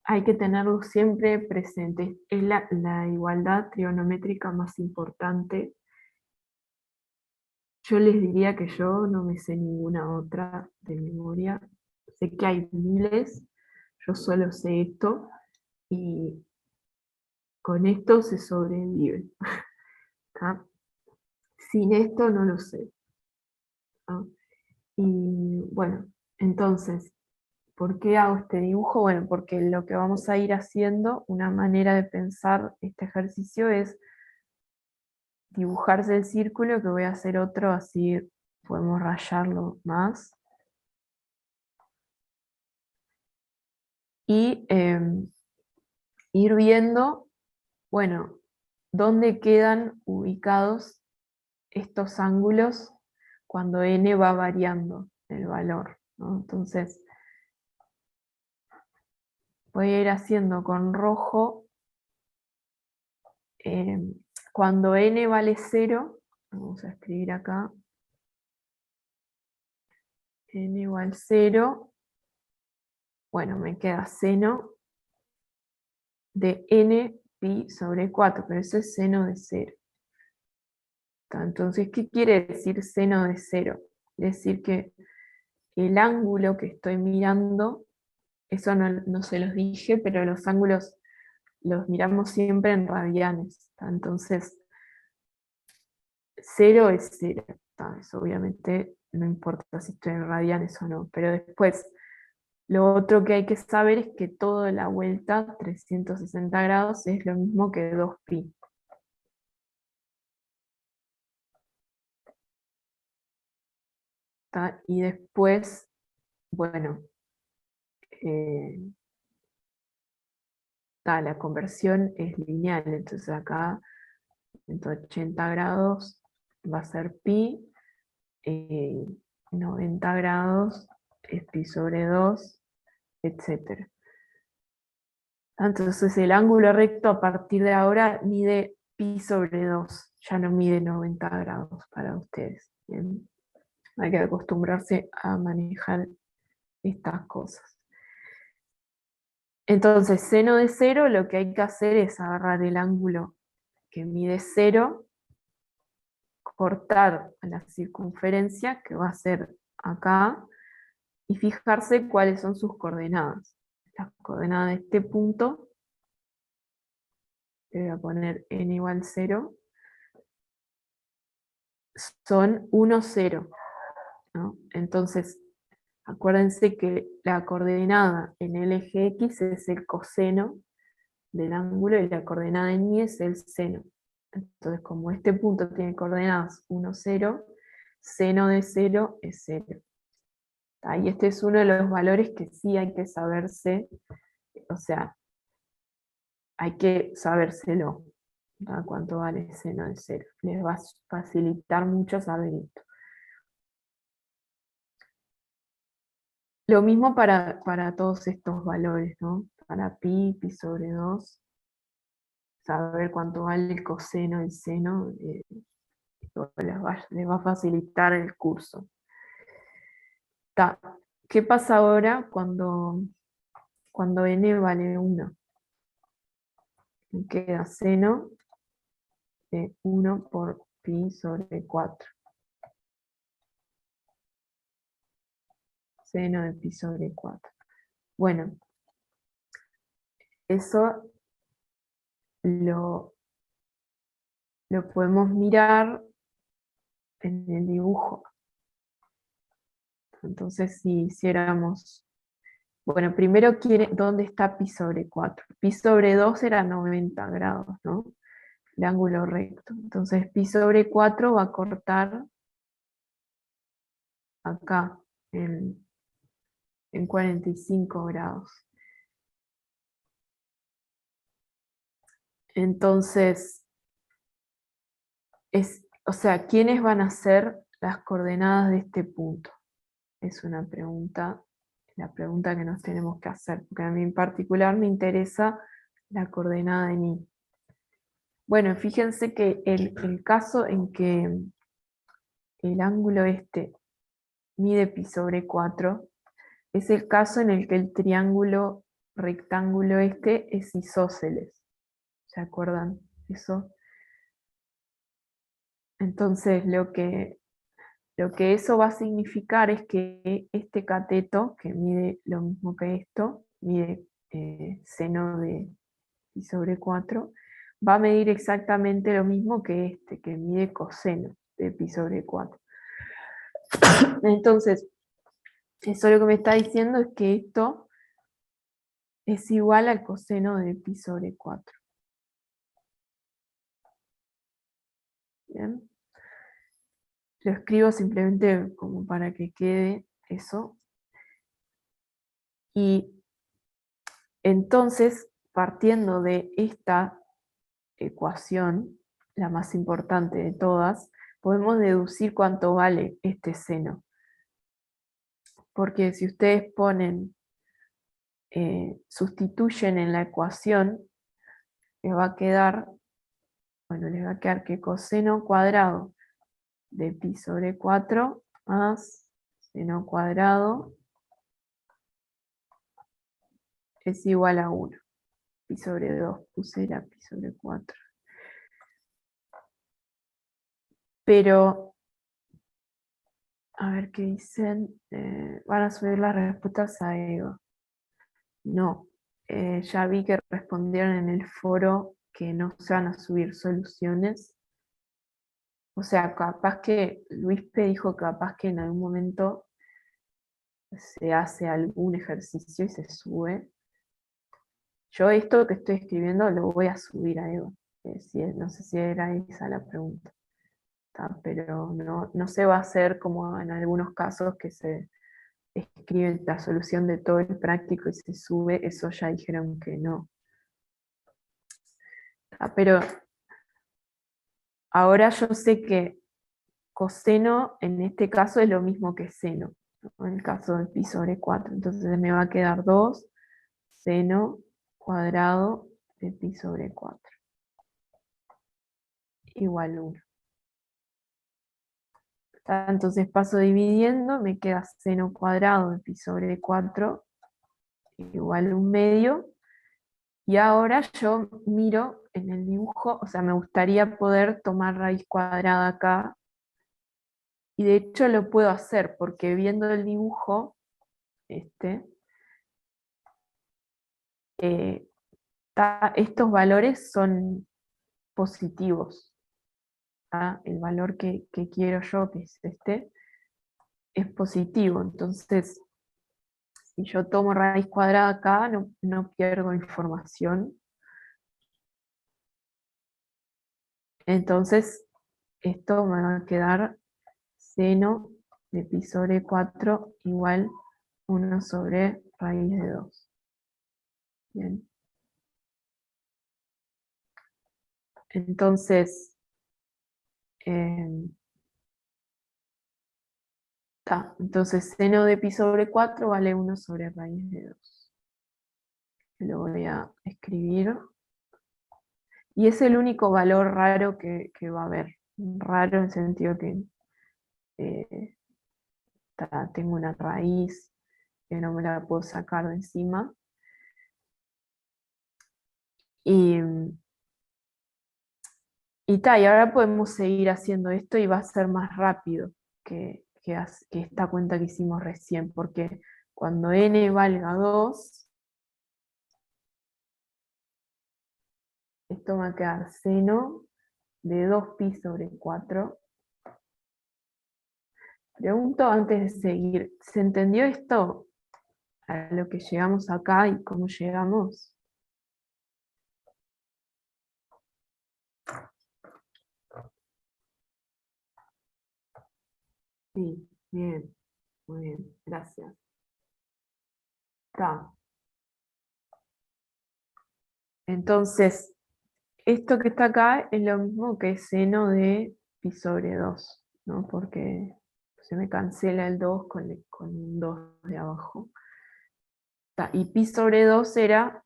hay que tenerlo siempre presente. Es la igualdad trigonométrica más importante. Yo les diría que yo no me sé ninguna otra de memoria. Sé que hay miles, yo solo sé esto, y con esto se sobrevive. ¿Ah? Sin esto no lo sé. ¿Ah? Y bueno, entonces, ¿por qué hago este dibujo? Bueno, porque lo que vamos a ir haciendo, una manera de pensar este ejercicio es dibujarse el círculo, que voy a hacer otro, así podemos rayarlo más. Y ir viendo, bueno, dónde quedan ubicados estos ángulos cuando n va variando el valor, ¿no? Entonces, voy a ir haciendo con rojo, cuando n vale 0, vamos a escribir acá, n igual 0, bueno, me queda seno de n pi sobre 4, pero eso es seno de 0. Entonces, ¿qué quiere decir seno de 0? Decir que el ángulo que estoy mirando, eso no se los dije, pero los ángulos los miramos siempre en radianes. Entonces, 0 es 0. Eso obviamente no importa si estoy en radianes o no, pero después, lo otro que hay que saber es que toda la vuelta, 360 grados, es lo mismo que 2pi. Y después, bueno, la conversión es lineal, entonces acá 180 grados va a ser pi, 90 grados es pi sobre 2, etc. Entonces el ángulo recto a partir de ahora mide pi sobre 2, ya no mide 90 grados para ustedes. ¿Bien? Hay que acostumbrarse a manejar estas cosas. Entonces, seno de 0, lo que hay que hacer es agarrar el ángulo que mide 0, cortar la circunferencia, que va a ser acá, y fijarse cuáles son sus coordenadas. Las coordenadas de este punto, le voy a poner n igual 0, son 1, 0. ¿No? Entonces, acuérdense que la coordenada en el eje X es el coseno del ángulo y la coordenada en Y es el seno. Entonces, como este punto tiene coordenadas 1, 0, seno de 0 es 0. Y este es uno de los valores que sí hay que saberse, o sea, hay que sabérselo. ¿Cuánto vale seno de 0? Les va a facilitar mucho saber esto. Lo mismo para todos estos valores, ¿no? Para pi, pi sobre 2, saber cuánto vale el coseno, el seno, les va a facilitar el curso. ¿Qué pasa ahora cuando n vale 1? Me queda seno de 1 por pi sobre 4. Seno de pi sobre 4. Bueno, eso lo podemos mirar en el dibujo. Entonces, si hiciéramos... Bueno, primero, ¿dónde está pi sobre 4? Pi sobre 2 era 90 grados, ¿no? El ángulo recto. Entonces, pi sobre 4 va a cortar acá, en 45 grados. Entonces, o sea, ¿quiénes van a ser las coordenadas de este punto? Es una pregunta, la pregunta que nos tenemos que hacer, porque a mí en particular me interesa la coordenada en Y. Bueno, fíjense que el caso en que el ángulo este mide pi sobre 4, es el caso en el que el triángulo rectángulo este es isósceles. ¿Se acuerdan eso? Entonces lo que eso va a significar es que este cateto, que mide lo mismo que esto, mide seno de pi sobre 4, va a medir exactamente lo mismo que este, que mide coseno de pi sobre 4. Entonces, eso lo que me está diciendo es que esto es igual al coseno de pi sobre 4. ¿Bien? Lo escribo simplemente como para que quede eso. Y entonces, partiendo de esta ecuación, la más importante de todas, podemos deducir cuánto vale este seno. Porque si ustedes sustituyen en la ecuación, les va a quedar, que coseno cuadrado de pi sobre 4 más seno cuadrado es igual a 1. Pi sobre 2 puse la pi sobre 4. Pero, a ver qué dicen. Van a subir las respuestas a Eva. No, ya vi que respondieron en el foro que no se van a subir soluciones. O sea, capaz que Luispe dijo capaz que en algún momento se hace algún ejercicio y se sube. Yo esto que estoy escribiendo lo voy a subir a Eva. No sé si era esa la pregunta. Pero no se va a hacer como en algunos casos que se escribe la solución de todo el práctico y se sube. Eso ya dijeron que no. Pero ahora yo sé que coseno en este caso es lo mismo que seno, ¿no? En el caso del pi sobre 4. Entonces me va a quedar 2 seno cuadrado de pi sobre 4 igual 1. Entonces paso dividiendo, me queda seno cuadrado de pi sobre 4 igual 1/2. Y ahora yo miro en el dibujo, o sea, me gustaría poder tomar raíz cuadrada acá. Y de hecho lo puedo hacer, porque viendo el dibujo, estos valores son positivos. El valor que quiero yo, que es este, es positivo. Entonces, si yo tomo raíz cuadrada acá, no pierdo información. Entonces, esto me va a quedar seno de pi sobre 4 igual 1 sobre raíz de 2. Bien. Entonces, entonces seno de pi sobre 4 vale 1 sobre raíz de 2. Lo voy a escribir. Y es el único valor raro que va a haber. Raro en el sentido que tengo una raíz que no me la puedo sacar de encima. Y ahora podemos seguir haciendo esto y va a ser más rápido que esta cuenta que hicimos recién, porque cuando n valga 2, esto va a quedar seno de 2pi sobre 4. Pregunto antes de seguir, ¿se entendió esto? A lo que llegamos acá y cómo llegamos. Sí, bien, muy bien, gracias. Entonces, esto que está acá es lo mismo que seno de pi sobre 2, ¿no? Porque se me cancela el 2 con un 2 de abajo. Y pi sobre 2 era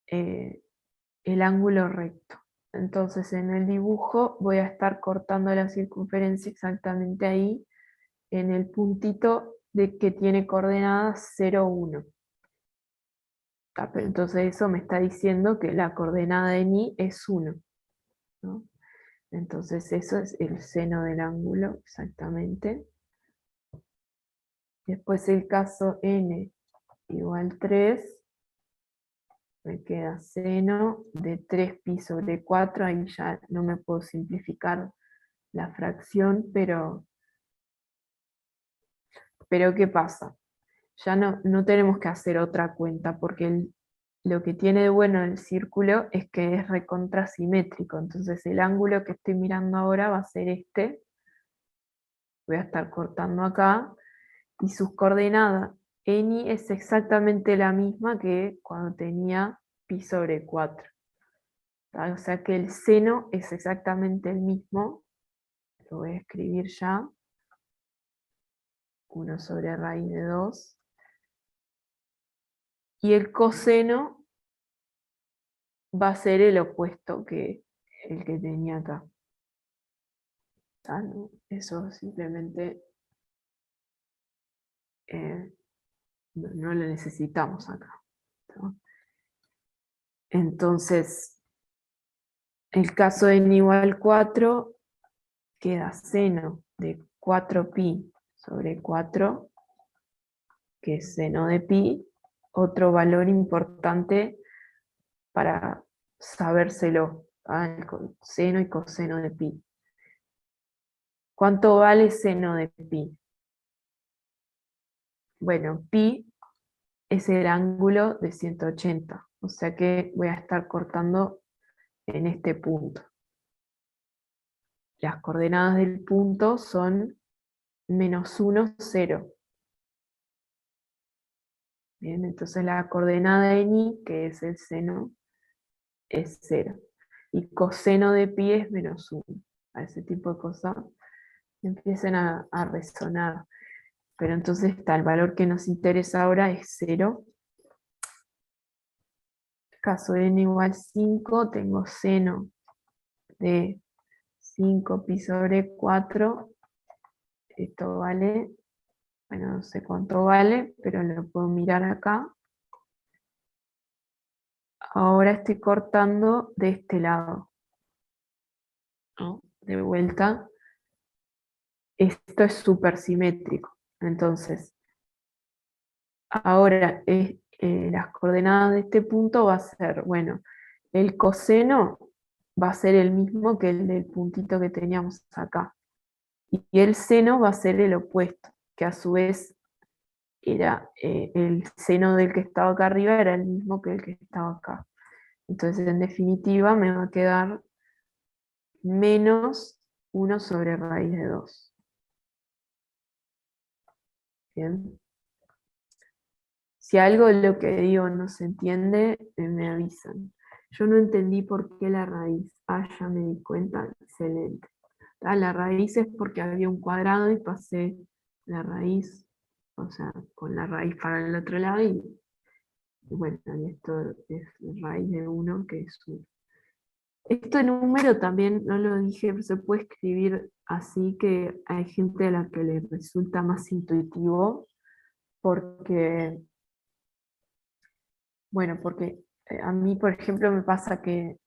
el ángulo recto. Entonces en el dibujo voy a estar cortando la circunferencia exactamente ahí, en el puntito de que tiene coordenadas 0, 1. Pero entonces eso me está diciendo que la coordenada de ni es 1, ¿no? Entonces eso es el seno del ángulo, exactamente. Después el caso n igual 3, me queda seno de 3pi sobre 4, ahí ya no me puedo simplificar la fracción, pero ¿qué pasa? Ya no tenemos que hacer otra cuenta, porque lo que tiene de bueno el círculo es que es recontrasimétrico, entonces el ángulo que estoy mirando ahora va a ser este, voy a estar cortando acá, y sus coordenadas n es exactamente la misma que cuando tenía pi sobre 4. O sea que el seno es exactamente el mismo, lo voy a escribir ya, 1 sobre raíz de 2, y el coseno va a ser el opuesto que el que tenía acá. ¿No? Eso simplemente no lo necesitamos acá, ¿no? Entonces, el caso de n igual 4 queda seno de 4pi sobre 4, que es seno de pi, otro valor importante para sabérselo, el seno y coseno de pi. ¿Cuánto vale seno de pi? Bueno, pi es el ángulo de 180, o sea que voy a estar cortando en este punto. Las coordenadas del punto son -1, 0. Bien, entonces la coordenada en i, que es el seno, es 0. Y coseno de pi es -1. A ese tipo de cosas empiezan a resonar. Pero entonces está, el valor que nos interesa ahora es 0. Caso de n igual 5, tengo seno de 5pi sobre 4. Esto vale, bueno, no sé cuánto vale, pero lo puedo mirar acá. Ahora estoy cortando de este lado, ¿no? De vuelta. Esto es súper simétrico. Entonces, ahora las coordenadas de este punto va a ser, bueno, el coseno va a ser el mismo que el del puntito que teníamos acá. Y el seno va a ser el opuesto, que a su vez era el seno del que estaba acá arriba era el mismo que el que estaba acá. Entonces, en definitiva, me va a quedar menos 1 sobre raíz de 2. Bien. Si algo de lo que digo no se entiende, me avisan. Yo no entendí por qué la raíz. Ya me di cuenta, excelente. La raíz es porque había un cuadrado y pasé la raíz, o sea, con la raíz para el otro lado y bueno, y esto es raíz de 1, que es 1. Esto en número también, no lo dije, pero se puede escribir así, que hay gente a la que le resulta más intuitivo, porque, bueno, porque a mí, por ejemplo, me pasa que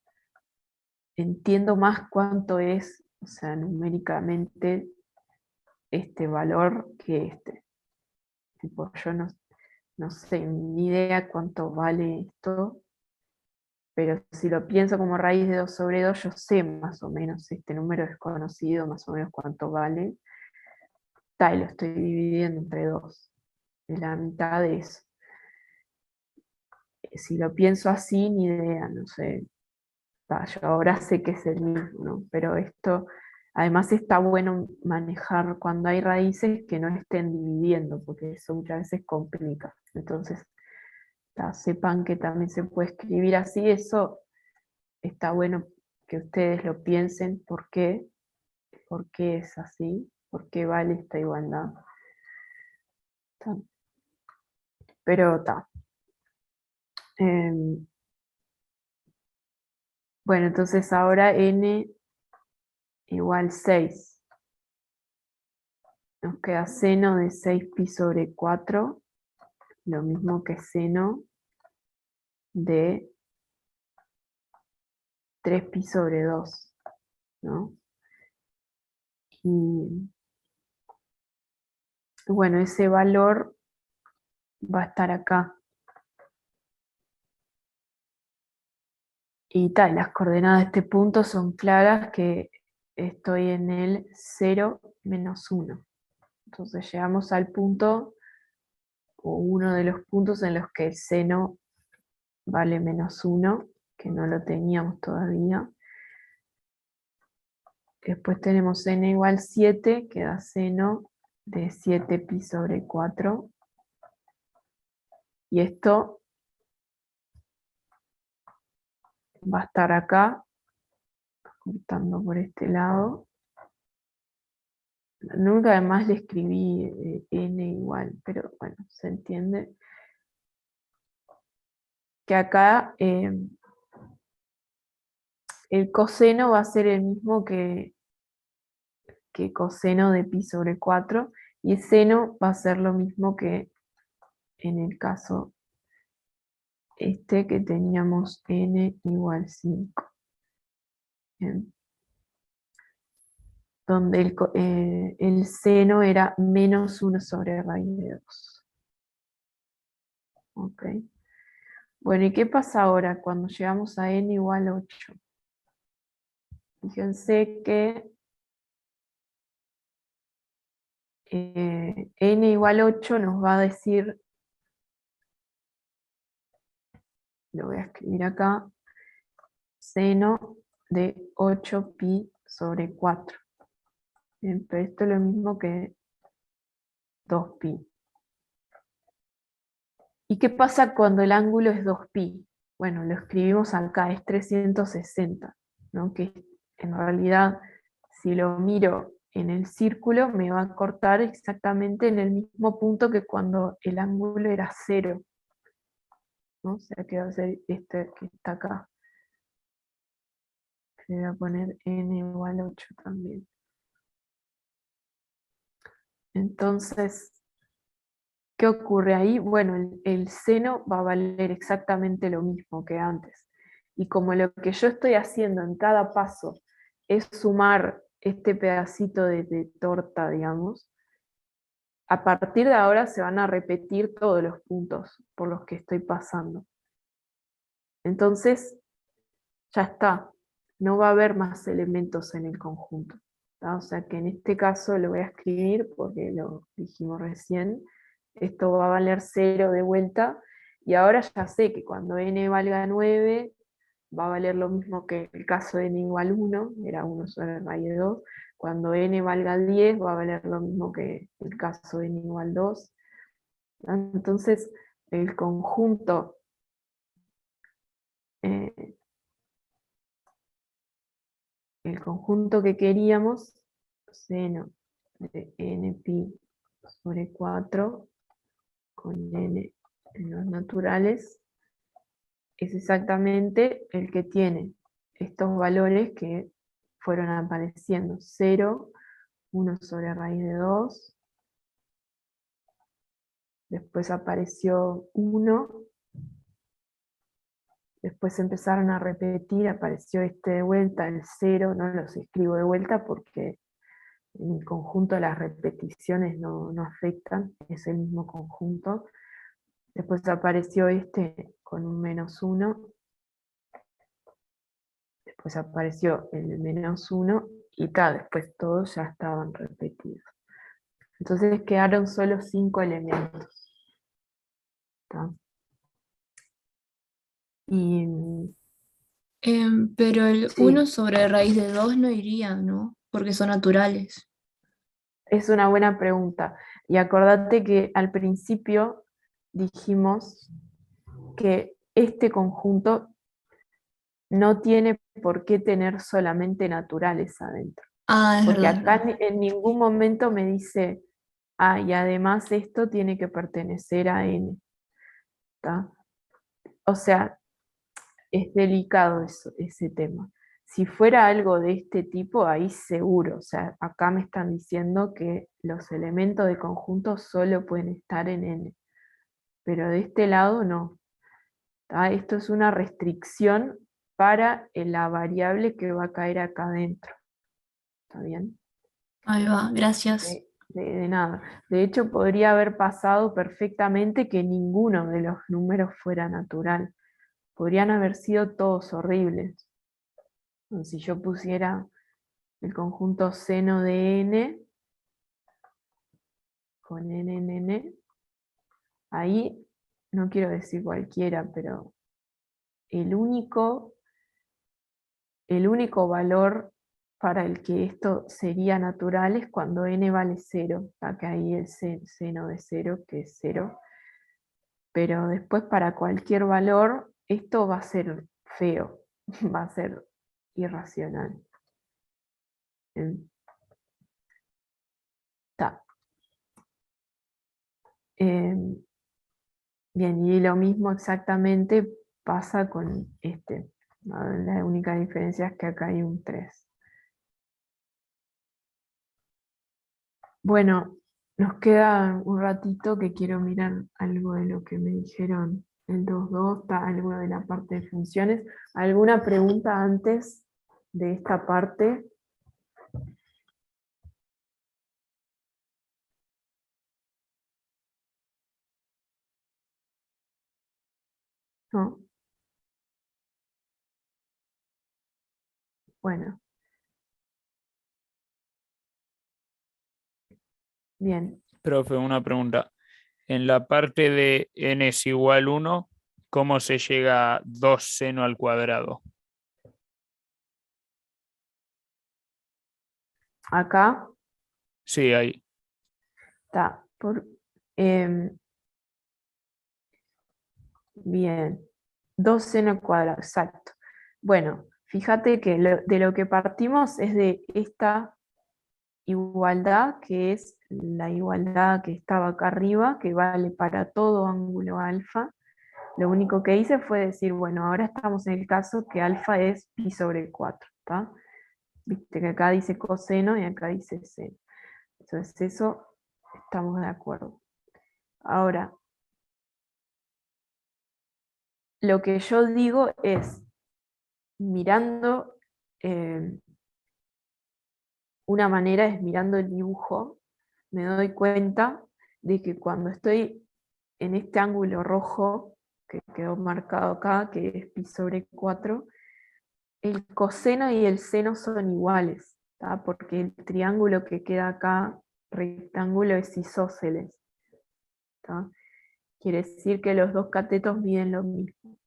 entiendo más cuánto es, o sea, numéricamente, este valor que este. Tipo, yo no sé, ni idea cuánto vale esto, pero si lo pienso como raíz de 2 sobre 2, yo sé más o menos este número desconocido, más o menos cuánto vale. Y lo estoy dividiendo entre 2, es la mitad de eso. Si lo pienso así, ni idea, no sé. Yo ahora sé que es el mismo, ¿no? Pero esto, además está bueno manejar cuando hay raíces que no estén dividiendo, porque eso muchas veces complica. Entonces, sepan que también se puede escribir así, eso está bueno que ustedes lo piensen, por qué es así, por qué vale esta igualdad. Pero está. Bueno, entonces ahora n igual 6. Nos queda seno de 6pi sobre 4, lo mismo que seno de 3pi sobre 2, ¿no? Y bueno, ese valor va a estar acá. Y tal, las coordenadas de este punto son claras, que estoy en el 0, menos 1. Entonces llegamos al punto, o uno de los puntos en los que el seno vale menos 1, que no lo teníamos todavía. Después tenemos n igual 7, que da seno de 7pi sobre 4. Y esto va a estar acá, cortando por este lado. Nunca además le escribí n igual, pero bueno, se entiende. Que acá el coseno va a ser el mismo que coseno de pi sobre 4, Y seno va a ser lo mismo que en el caso este que teníamos n igual 5. Bien. Donde el seno era menos 1 sobre raíz de 2. Ok. Bueno, ¿y qué pasa ahora cuando llegamos a n igual 8? Fíjense que n igual 8 nos va a decir, lo voy a escribir acá, seno de 8pi sobre 4. Bien, pero esto es lo mismo que 2pi. ¿Y qué pasa cuando el ángulo es 2pi? Bueno, lo escribimos acá, es 360, ¿no? Que en realidad, si lo miro en el círculo, me va a cortar exactamente en el mismo punto que cuando el ángulo era 0, ¿no? O sea que va a ser este que está acá. Le voy a poner n igual 8 también. Entonces, ¿qué ocurre ahí? Bueno, el seno va a valer exactamente lo mismo que antes. Y como lo que yo estoy haciendo en cada paso es sumar este pedacito de torta, digamos, a partir de ahora se van a repetir todos los puntos por los que estoy pasando. Entonces, ya está. No va a haber más elementos en el conjunto, ¿tá? O sea que en este caso lo voy a escribir porque lo dijimos recién. Esto va a valer 0 de vuelta, y ahora ya sé que cuando n valga 9, va a valer lo mismo que el caso de n igual 1, era 1 sobre raíz de 2. Cuando n valga 10, va a valer lo mismo que el caso de n igual 2. Entonces, el conjunto eh, que queríamos, seno de npi sobre 4 con n en los naturales, es exactamente el que tiene estos valores que fueron apareciendo: 0, 1 sobre raíz de 2, después apareció 1, después empezaron a repetir, apareció este de vuelta, el 0, no los escribo de vuelta porque en el conjunto las repeticiones no afectan, es el mismo conjunto. Después apareció este con un -1, después apareció el -1 y tal, después todos ya estaban repetidos. Entonces quedaron solo 5 elementos. ¿Tá? Y Pero el sí, 1 sobre raíz de 2 no iría, ¿no? Porque son naturales. es una buena pregunta. Y acordate que al principio dijimos que este conjunto no tiene por qué tener solamente naturales adentro. Ah, es Porque verdad, es acá verdad. en ningún momento me dice, ah, y además esto tiene que pertenecer a n. ¿Tá? O sea, es delicado ese tema. Si fuera algo de este tipo, ahí seguro. O sea, acá me están diciendo que los elementos de conjunto solo pueden estar en n. Pero de este lado no. ¿Tá? Esto es una restricción para la variable que va a caer acá adentro. ¿Está bien? Ahí va, gracias. De nada. De hecho, podría haber pasado perfectamente que ninguno de los números fuera natural. Podrían haber sido todos horribles. Si yo pusiera el conjunto seno de n con n, ahí no quiero decir cualquiera, pero el único valor para el que esto sería natural es cuando n vale 0, acá ahí el seno de 0, que es 0, pero después para cualquier valor esto va a ser feo, va a ser irracional. Está. Bien, y lo mismo exactamente pasa con este. La única diferencia es que acá hay un 3. Bueno, Nos queda un ratito que quiero mirar algo de lo que me dijeron. El 2.2, está algo de la parte de funciones. ¿Alguna pregunta antes de esta parte? ¿No? Bueno, bien. Profe, una pregunta. En la parte de n es igual 1, ¿cómo se llega a 2 seno al cuadrado? Acá Sí, ahí. está. Em, bien. 2 seno al cuadrado, exacto. Bueno, fíjate que de lo que partimos es de esta igualdad, que es la igualdad que estaba acá arriba, que vale para todo ángulo alfa. Lo único que hice fue decir, bueno, ahora estamos en el caso que alfa es pi sobre 4, ¿está? Viste que acá dice coseno y acá dice seno. Entonces eso estamos de acuerdo. Ahora, lo que yo digo es, mirando, una manera es mirando el dibujo, me doy cuenta de que cuando estoy en este ángulo rojo, que quedó marcado acá, que es pi sobre 4, el coseno y el seno son iguales, ¿tá? Porque el triángulo que queda acá, rectángulo, es isósceles, ¿tá? Quiere decir que los dos catetos miden lo mismo.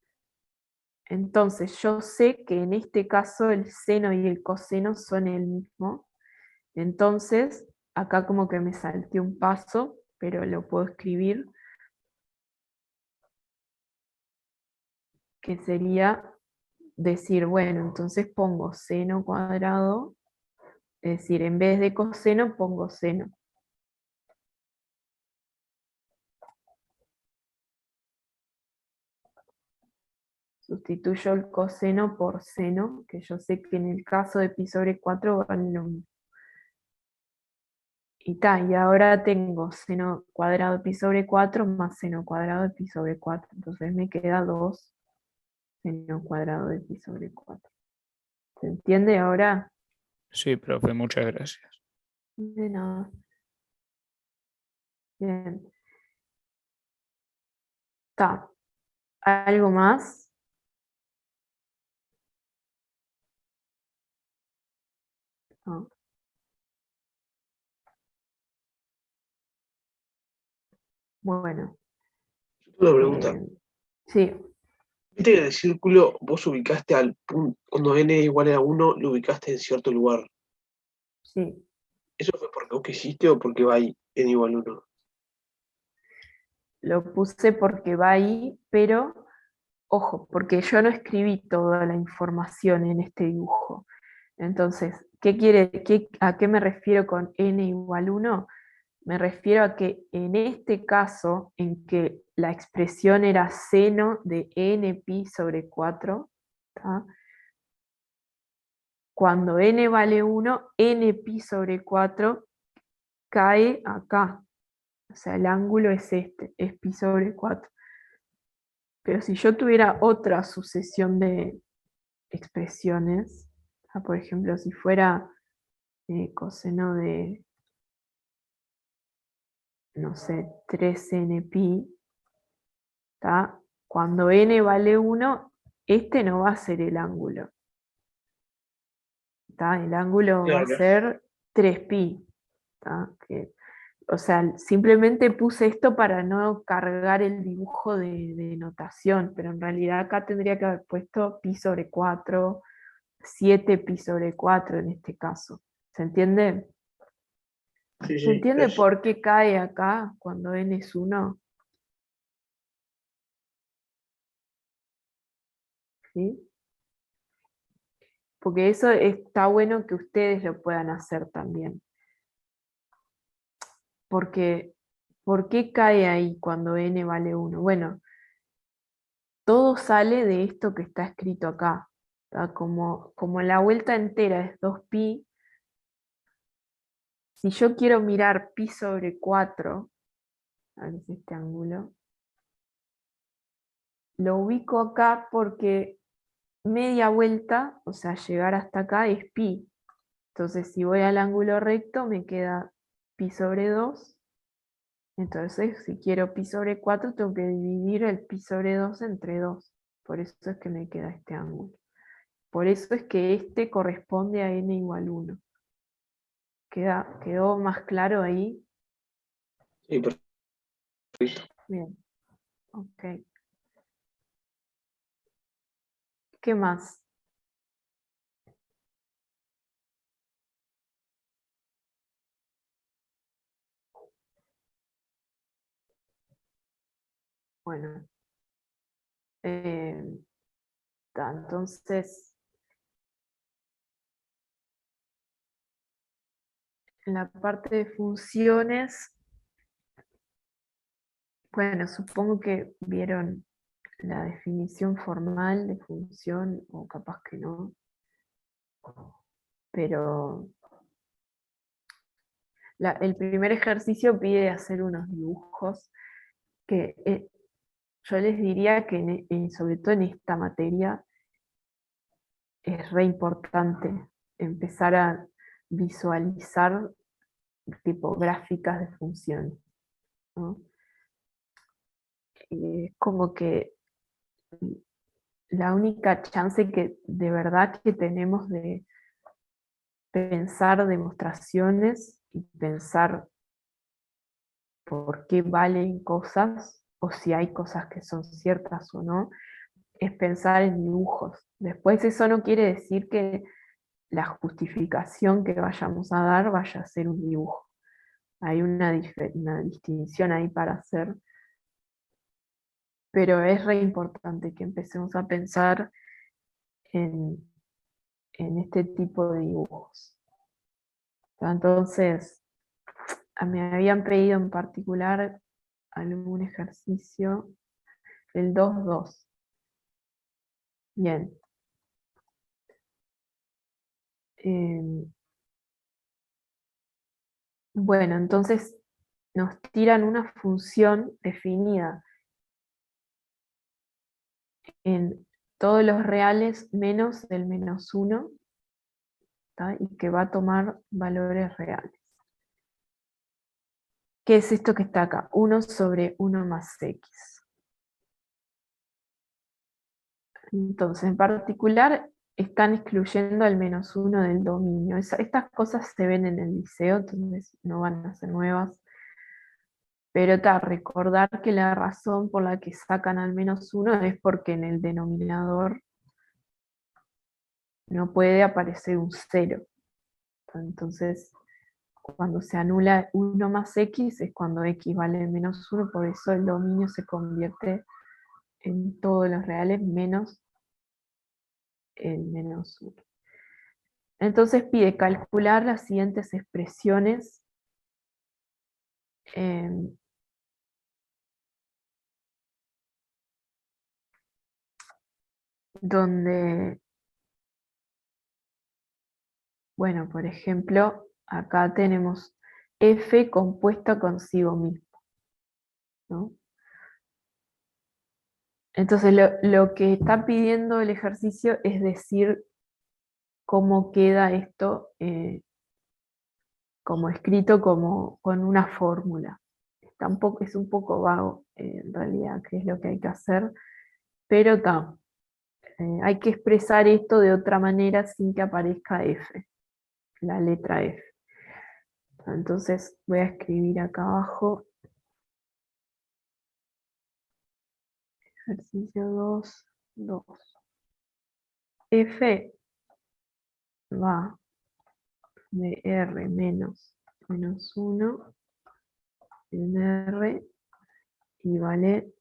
Entonces yo sé que en este caso el seno y el coseno son el mismo. Entonces, acá como que me salté un paso, pero lo puedo escribir, que sería decir, bueno, entonces pongo seno cuadrado, es decir, en vez de coseno pongo seno. Sustituyo el coseno por seno, que yo sé que en el caso de pi sobre 4 vale lo mismo. Y ahora tengo seno cuadrado de pi sobre 4 más seno cuadrado de pi sobre 4. Entonces me queda 2 seno cuadrado de pi sobre 4. ¿Se entiende ahora? Sí, profe, muchas gracias. De nada. Bien. Está. ¿Algo más? No. Bueno. Una pregunta. Sí, Viste que en el círculo vos ubicaste al punto, cuando n igual a 1, lo ubicaste en cierto lugar. sí. ¿Eso fue porque vos quisiste o porque va ahí n igual a 1? Lo puse porque va ahí, pero ojo, porque yo no escribí toda la información en este dibujo. Entonces, ¿a qué me refiero con n igual 1? Me refiero a que en este caso, en que la expresión era seno de n pi sobre 4, ¿tá? Cuando n vale 1, n pi sobre 4 cae acá. O sea, el ángulo es este, es pi sobre 4. Pero si yo tuviera otra sucesión de expresiones, por ejemplo, si fuera coseno de, no sé, 3n pi, ¿tá? Cuando n vale 1, este no va a ser el ángulo. ¿Tá? El ángulo va a Claro. ser 3pi. ¿Tá? O sea, simplemente puse esto para no cargar el dibujo de notación, pero en realidad acá tendría que haber puesto pi sobre 4, 7 pi sobre 4 en este caso. ¿Se entiende? Sí, ¿Se sí, entiende eso. por qué cae acá cuando n es 1? ¿Sí? Porque eso está bueno que ustedes lo puedan hacer también. Porque, ¿por qué cae ahí cuando n vale 1? Bueno, todo sale de esto que está escrito acá. ¿Tá? Como la vuelta entera es 2pi, Si yo quiero mirar pi sobre 4, a ver si este ángulo, lo ubico acá porque media vuelta, o sea, llegar hasta acá es pi. Entonces, si voy al ángulo recto, me queda pi sobre 2. Entonces, si quiero pi sobre 4, tengo que dividir el pi sobre 2 entre 2. Por eso es que me queda este ángulo. Por eso es que este corresponde a n igual 1. ¿Quedó más claro ahí? Sí, perfecto. Bien. Ok. ¿Qué más? Bueno. Entonces, en la parte de funciones, bueno, supongo que vieron la definición formal de función, o capaz que no, pero el primer ejercicio pide hacer unos dibujos que yo les diría que sobre todo en esta materia es re importante empezar a visualizar tipo gráficas de funciones, ¿no? Es como que la única chance que de verdad que tenemos de pensar demostraciones y pensar por qué valen cosas, o si hay cosas que son ciertas o no, es pensar en dibujos. Después eso no quiere decir que la justificación que vayamos a dar vaya a ser un dibujo. Hay una distinción ahí para hacer, pero es re importante que empecemos a pensar en este tipo de dibujos. Entonces, me habían pedido en particular algún ejercicio, el 2-2. Bien. Bueno, entonces nos tiran una función definida en todos los reales menos el -1, ¿tá? Y que va a tomar valores reales. ¿Qué es esto que está acá? 1 sobre 1 más x. Entonces, en particular, están excluyendo al -1 del dominio. Estas cosas se ven en el liceo, entonces no van a ser nuevas. Pero recordar que la razón por la que sacan al -1 es porque en el denominador no puede aparecer un 0. Entonces, cuando se anula 1 más x es cuando x vale -1, por eso el dominio se convierte en todos los reales menos el -1. Entonces pide calcular las siguientes expresiones donde, bueno, por ejemplo, acá tenemos f compuesta consigo mismo, ¿no? Entonces lo que está pidiendo el ejercicio es decir cómo queda esto como escrito con una fórmula. Es un poco vago en realidad qué es lo que hay que hacer, pero hay que expresar esto de otra manera sin que aparezca f, la letra f. Entonces voy a escribir acá abajo ejercicio 2.2. F va de R menos -1 en R y vale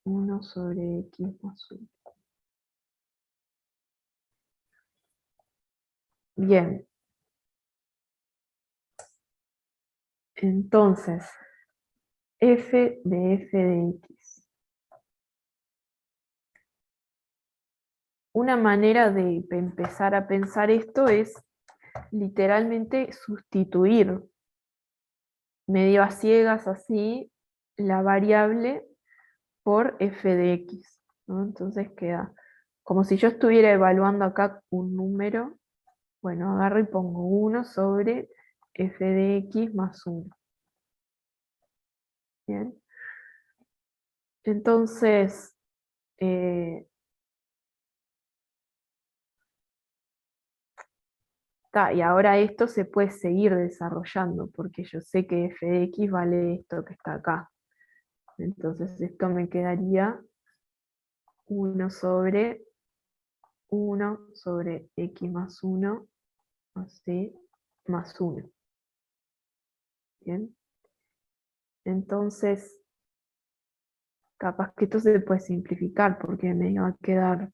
1 sobre X más 1. Bien. Entonces, f de X. Una manera de empezar a pensar esto es literalmente sustituir medio a ciegas así la variable por f de x, ¿no? Entonces queda como si yo estuviera evaluando acá un número. Bueno, agarro y pongo 1 sobre f de x más 1. Bien. Entonces, y ahora esto se puede seguir desarrollando, porque yo sé que f de x vale esto que está acá. Entonces esto me quedaría 1 sobre x más 1, así, más 1. Bien. Entonces, capaz que esto se puede simplificar, porque me va a quedar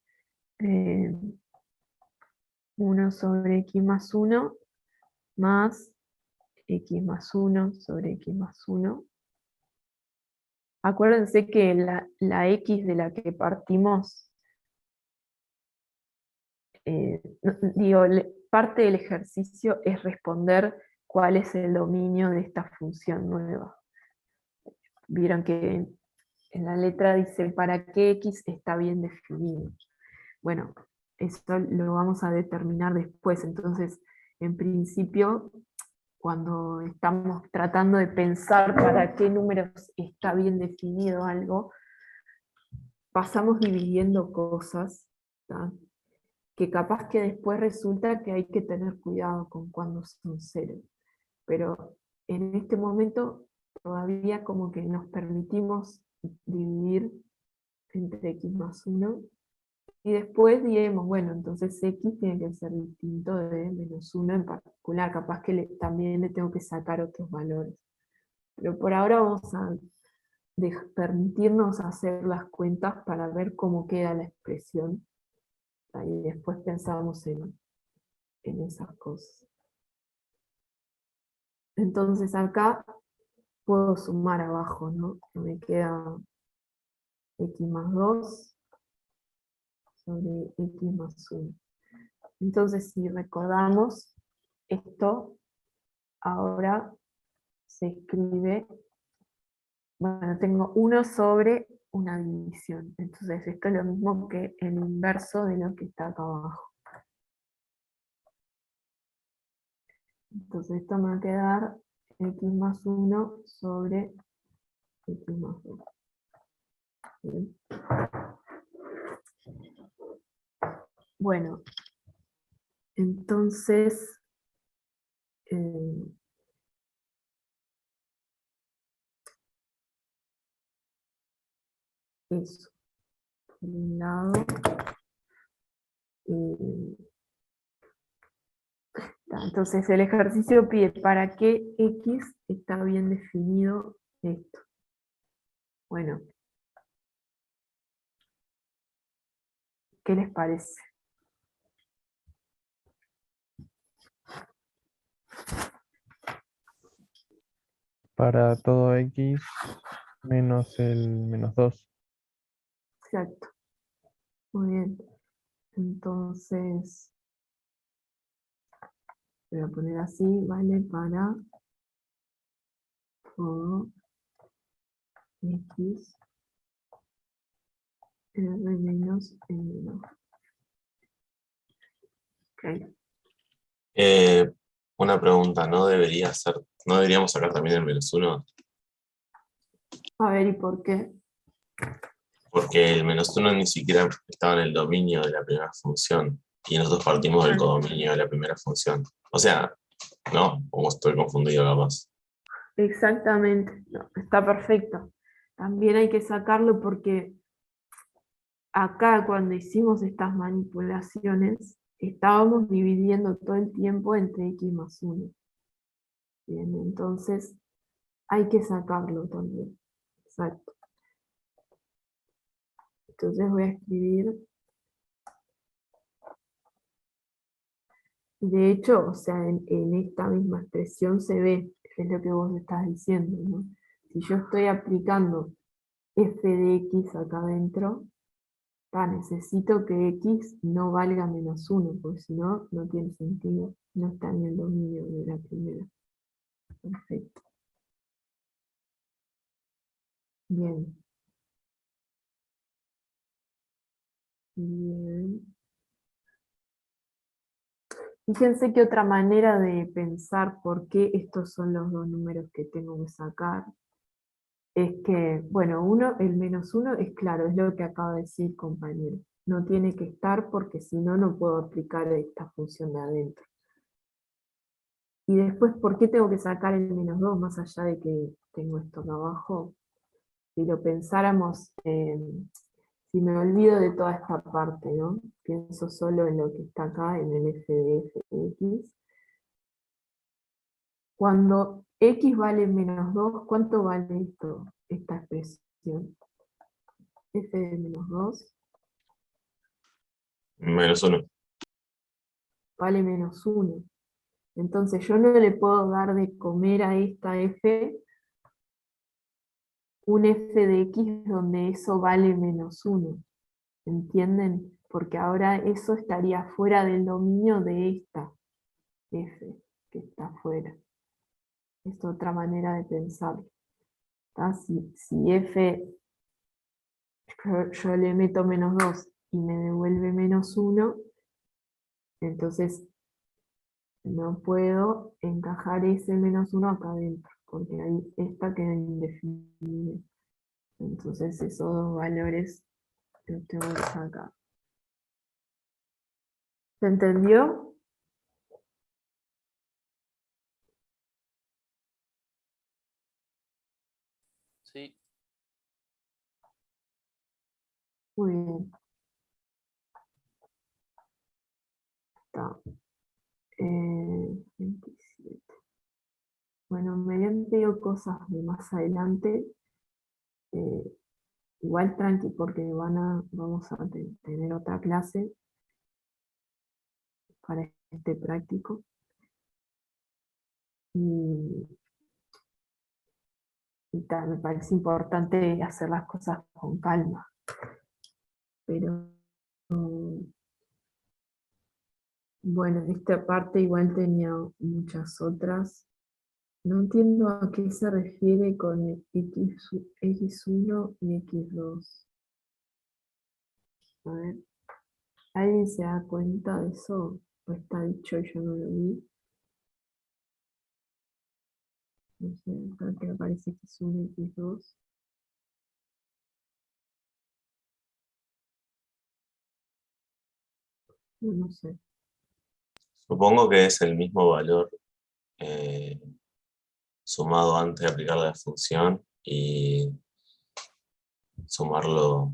1 sobre x más 1 más x más 1 sobre x más 1. Acuérdense que la x de la que partimos, parte del ejercicio es responder cuál es el dominio de esta función nueva. Vieron que en la letra dice para qué x está bien definido. Bueno, eso lo vamos a determinar después. Entonces, en principio, cuando estamos tratando de pensar para qué números está bien definido algo, pasamos dividiendo cosas, ¿tá? Que capaz que después resulta que hay que tener cuidado con cuando son cero. Pero en este momento todavía como que nos permitimos dividir entre x más 1, y después diremos, bueno, entonces x tiene que ser distinto de menos 1 en particular, capaz que también le tengo que sacar otros valores. Pero por ahora vamos a permitirnos hacer las cuentas para ver cómo queda la expresión, y después pensamos en esas cosas. Entonces acá puedo sumar abajo, ¿no? Me queda x más 2 sobre x más 1. Entonces, si recordamos, esto ahora se escribe, bueno, tengo 1 sobre una división. Entonces, esto es lo mismo que el inverso de lo que está acá abajo. Entonces, esto me va a quedar x más 1 sobre x más 2. ¿Sí? Bueno, entonces, eso, por un lado, entonces el ejercicio pide para qué x está bien definido esto. Bueno, ¿qué les parece? Para todo x menos el menos 2. Exacto. Muy bien. Entonces, voy a poner así, vale, para todo x r menos n2. Ok. Una pregunta, ¿no deberíamos sacar también el menos 1? A ver, ¿y por qué? Porque el menos 1 ni siquiera estaba en el dominio de la primera función, y nosotros partimos del codominio de la primera función. O sea, ¿no? Como estoy confundido capaz. Exactamente, no, está perfecto. También hay que sacarlo porque acá cuando hicimos estas manipulaciones, estábamos dividiendo todo el tiempo entre x más 1. Bien, entonces hay que sacarlo también. Exacto. Entonces voy a escribir. De hecho, o sea, en esta misma expresión se ve, que es lo que vos estás diciendo, ¿no? Si yo estoy aplicando f de x acá adentro, necesito que x no valga -1, porque si no, no tiene sentido. No está en el dominio de la primera. Perfecto. Bien. Bien. Fíjense que otra manera de pensar por qué estos son los dos números que tengo que sacar es que, bueno, el -1 es claro, es lo que acaba de decir compañero. No tiene que estar porque si no, no puedo aplicar esta función de adentro. Y después, ¿por qué tengo que sacar el -2 más allá de que tengo esto acá abajo? Si lo pensáramos, si me olvido de toda esta parte, ¿no? Pienso solo en lo que está acá, en el f de x. Cuando x vale -2, ¿cuánto vale esta expresión? F de -2 -1. vale -1. Entonces yo no le puedo dar de comer a esta f un f de x donde eso vale -1. ¿Entienden? Porque ahora eso estaría fuera del dominio de esta f que está fuera. Es otra manera de pensar. Si f yo le meto -2 y me devuelve -1, entonces no puedo encajar ese -1 acá adentro, porque ahí esta queda indefinida. Entonces esos dos valores los tengo que sacar. ¿Se entendió? Sí. Muy bien. Está. 27. Bueno, me habían pedido cosas de más adelante. Igual tranqui, porque vamos a tener otra clase para este práctico. Y me parece importante hacer las cosas con calma. Pero bueno, esta parte igual tenía muchas otras. No entiendo a qué se refiere con el x1 y x2. A ver, ¿alguien se da cuenta de eso? ¿O está dicho y yo no lo vi? No sé, acá que aparece x1 y x2. No sé. Supongo que es el mismo valor eh, sumado antes de aplicar la función y sumarlo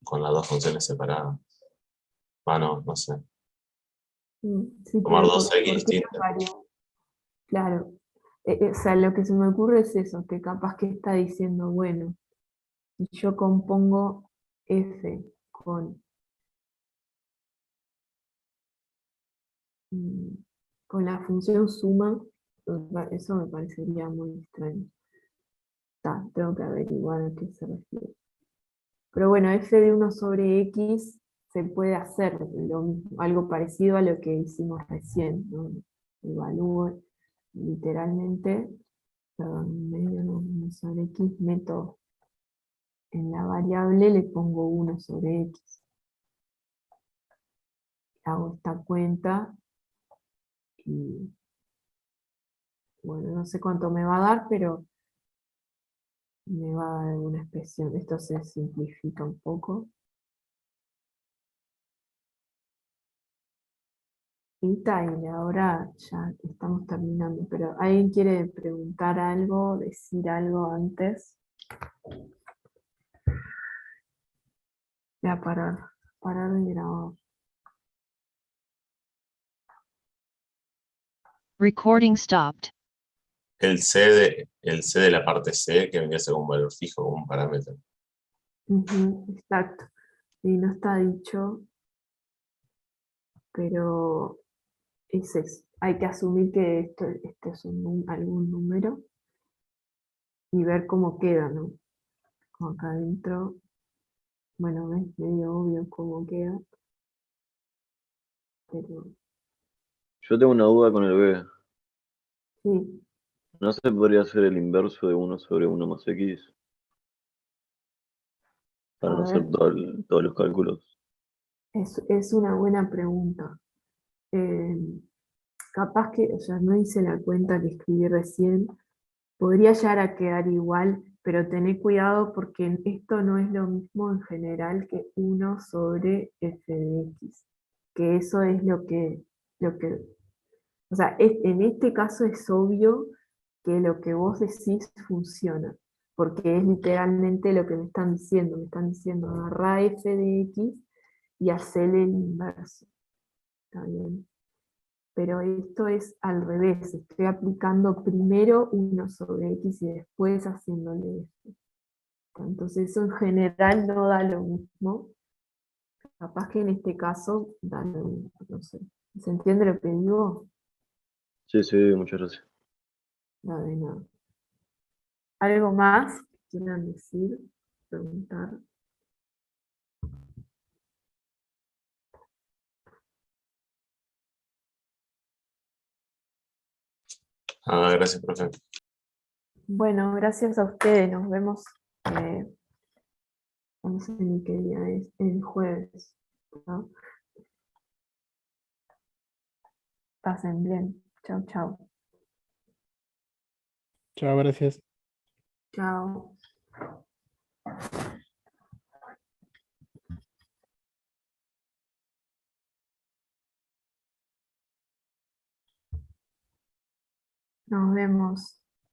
con las dos funciones separadas. Bueno, no sé. Sí, Tomar pero dos ¿por X qué distintas. nos varía? Claro. O sea, lo que se me ocurre es eso, que capaz que está diciendo, bueno, si yo compongo f mm, con la función suma, eso me parecería muy extraño. Tengo que averiguar a qué se refiere. Pero bueno, f de 1 sobre x se puede hacer algo parecido a lo que hicimos recién, ¿no? Evalúo literalmente, perdón, medio no, 1 sobre x, meto en la variable, le pongo 1 sobre x. Hago esta cuenta y bueno, no sé cuánto me va a dar, pero me va a dar una expresión. Esto se simplifica un poco. Y ahora ya estamos terminando, pero ¿alguien quiere preguntar algo, decir algo antes? Voy a parar de grabar. Recording stopped. El C de la parte C, que vendría a ser un valor fijo, como un parámetro. Exacto. Y no está dicho, pero hay que asumir que esto es algún número y ver cómo queda, ¿no? Como acá adentro Bueno, es medio obvio cómo queda, pero Yo tengo una duda con el B. sí, ¿No se podría hacer el inverso de 1/1 más X a para no hacer ver, todos los cálculos? es una buena pregunta. Eh, Capaz que, o sea, no hice la cuenta que escribí recién, podría llegar a quedar igual, pero tené cuidado porque esto no es lo mismo en general que 1/f de x, que eso es lo que, o sea, en este caso es obvio que lo que vos decís funciona, porque es literalmente lo que me están diciendo agarrá f de x y hacele el inverso, ¿está bien? Pero esto es al revés, estoy aplicando primero 1/x y después haciéndole esto. Entonces eso en general no da lo mismo, capaz que en este caso da lo mismo, no sé. ¿Se entiende lo que digo? Sí, sí, muchas gracias. No, de nada. ¿Algo más que quieran decir, preguntar? Ah, gracias, profe. Bueno, gracias a ustedes, nos vemos, no sé ni qué día es, el jueves, ¿no? Pasen bien, chau, chau. Chao, gracias. Chao. Nos vemos.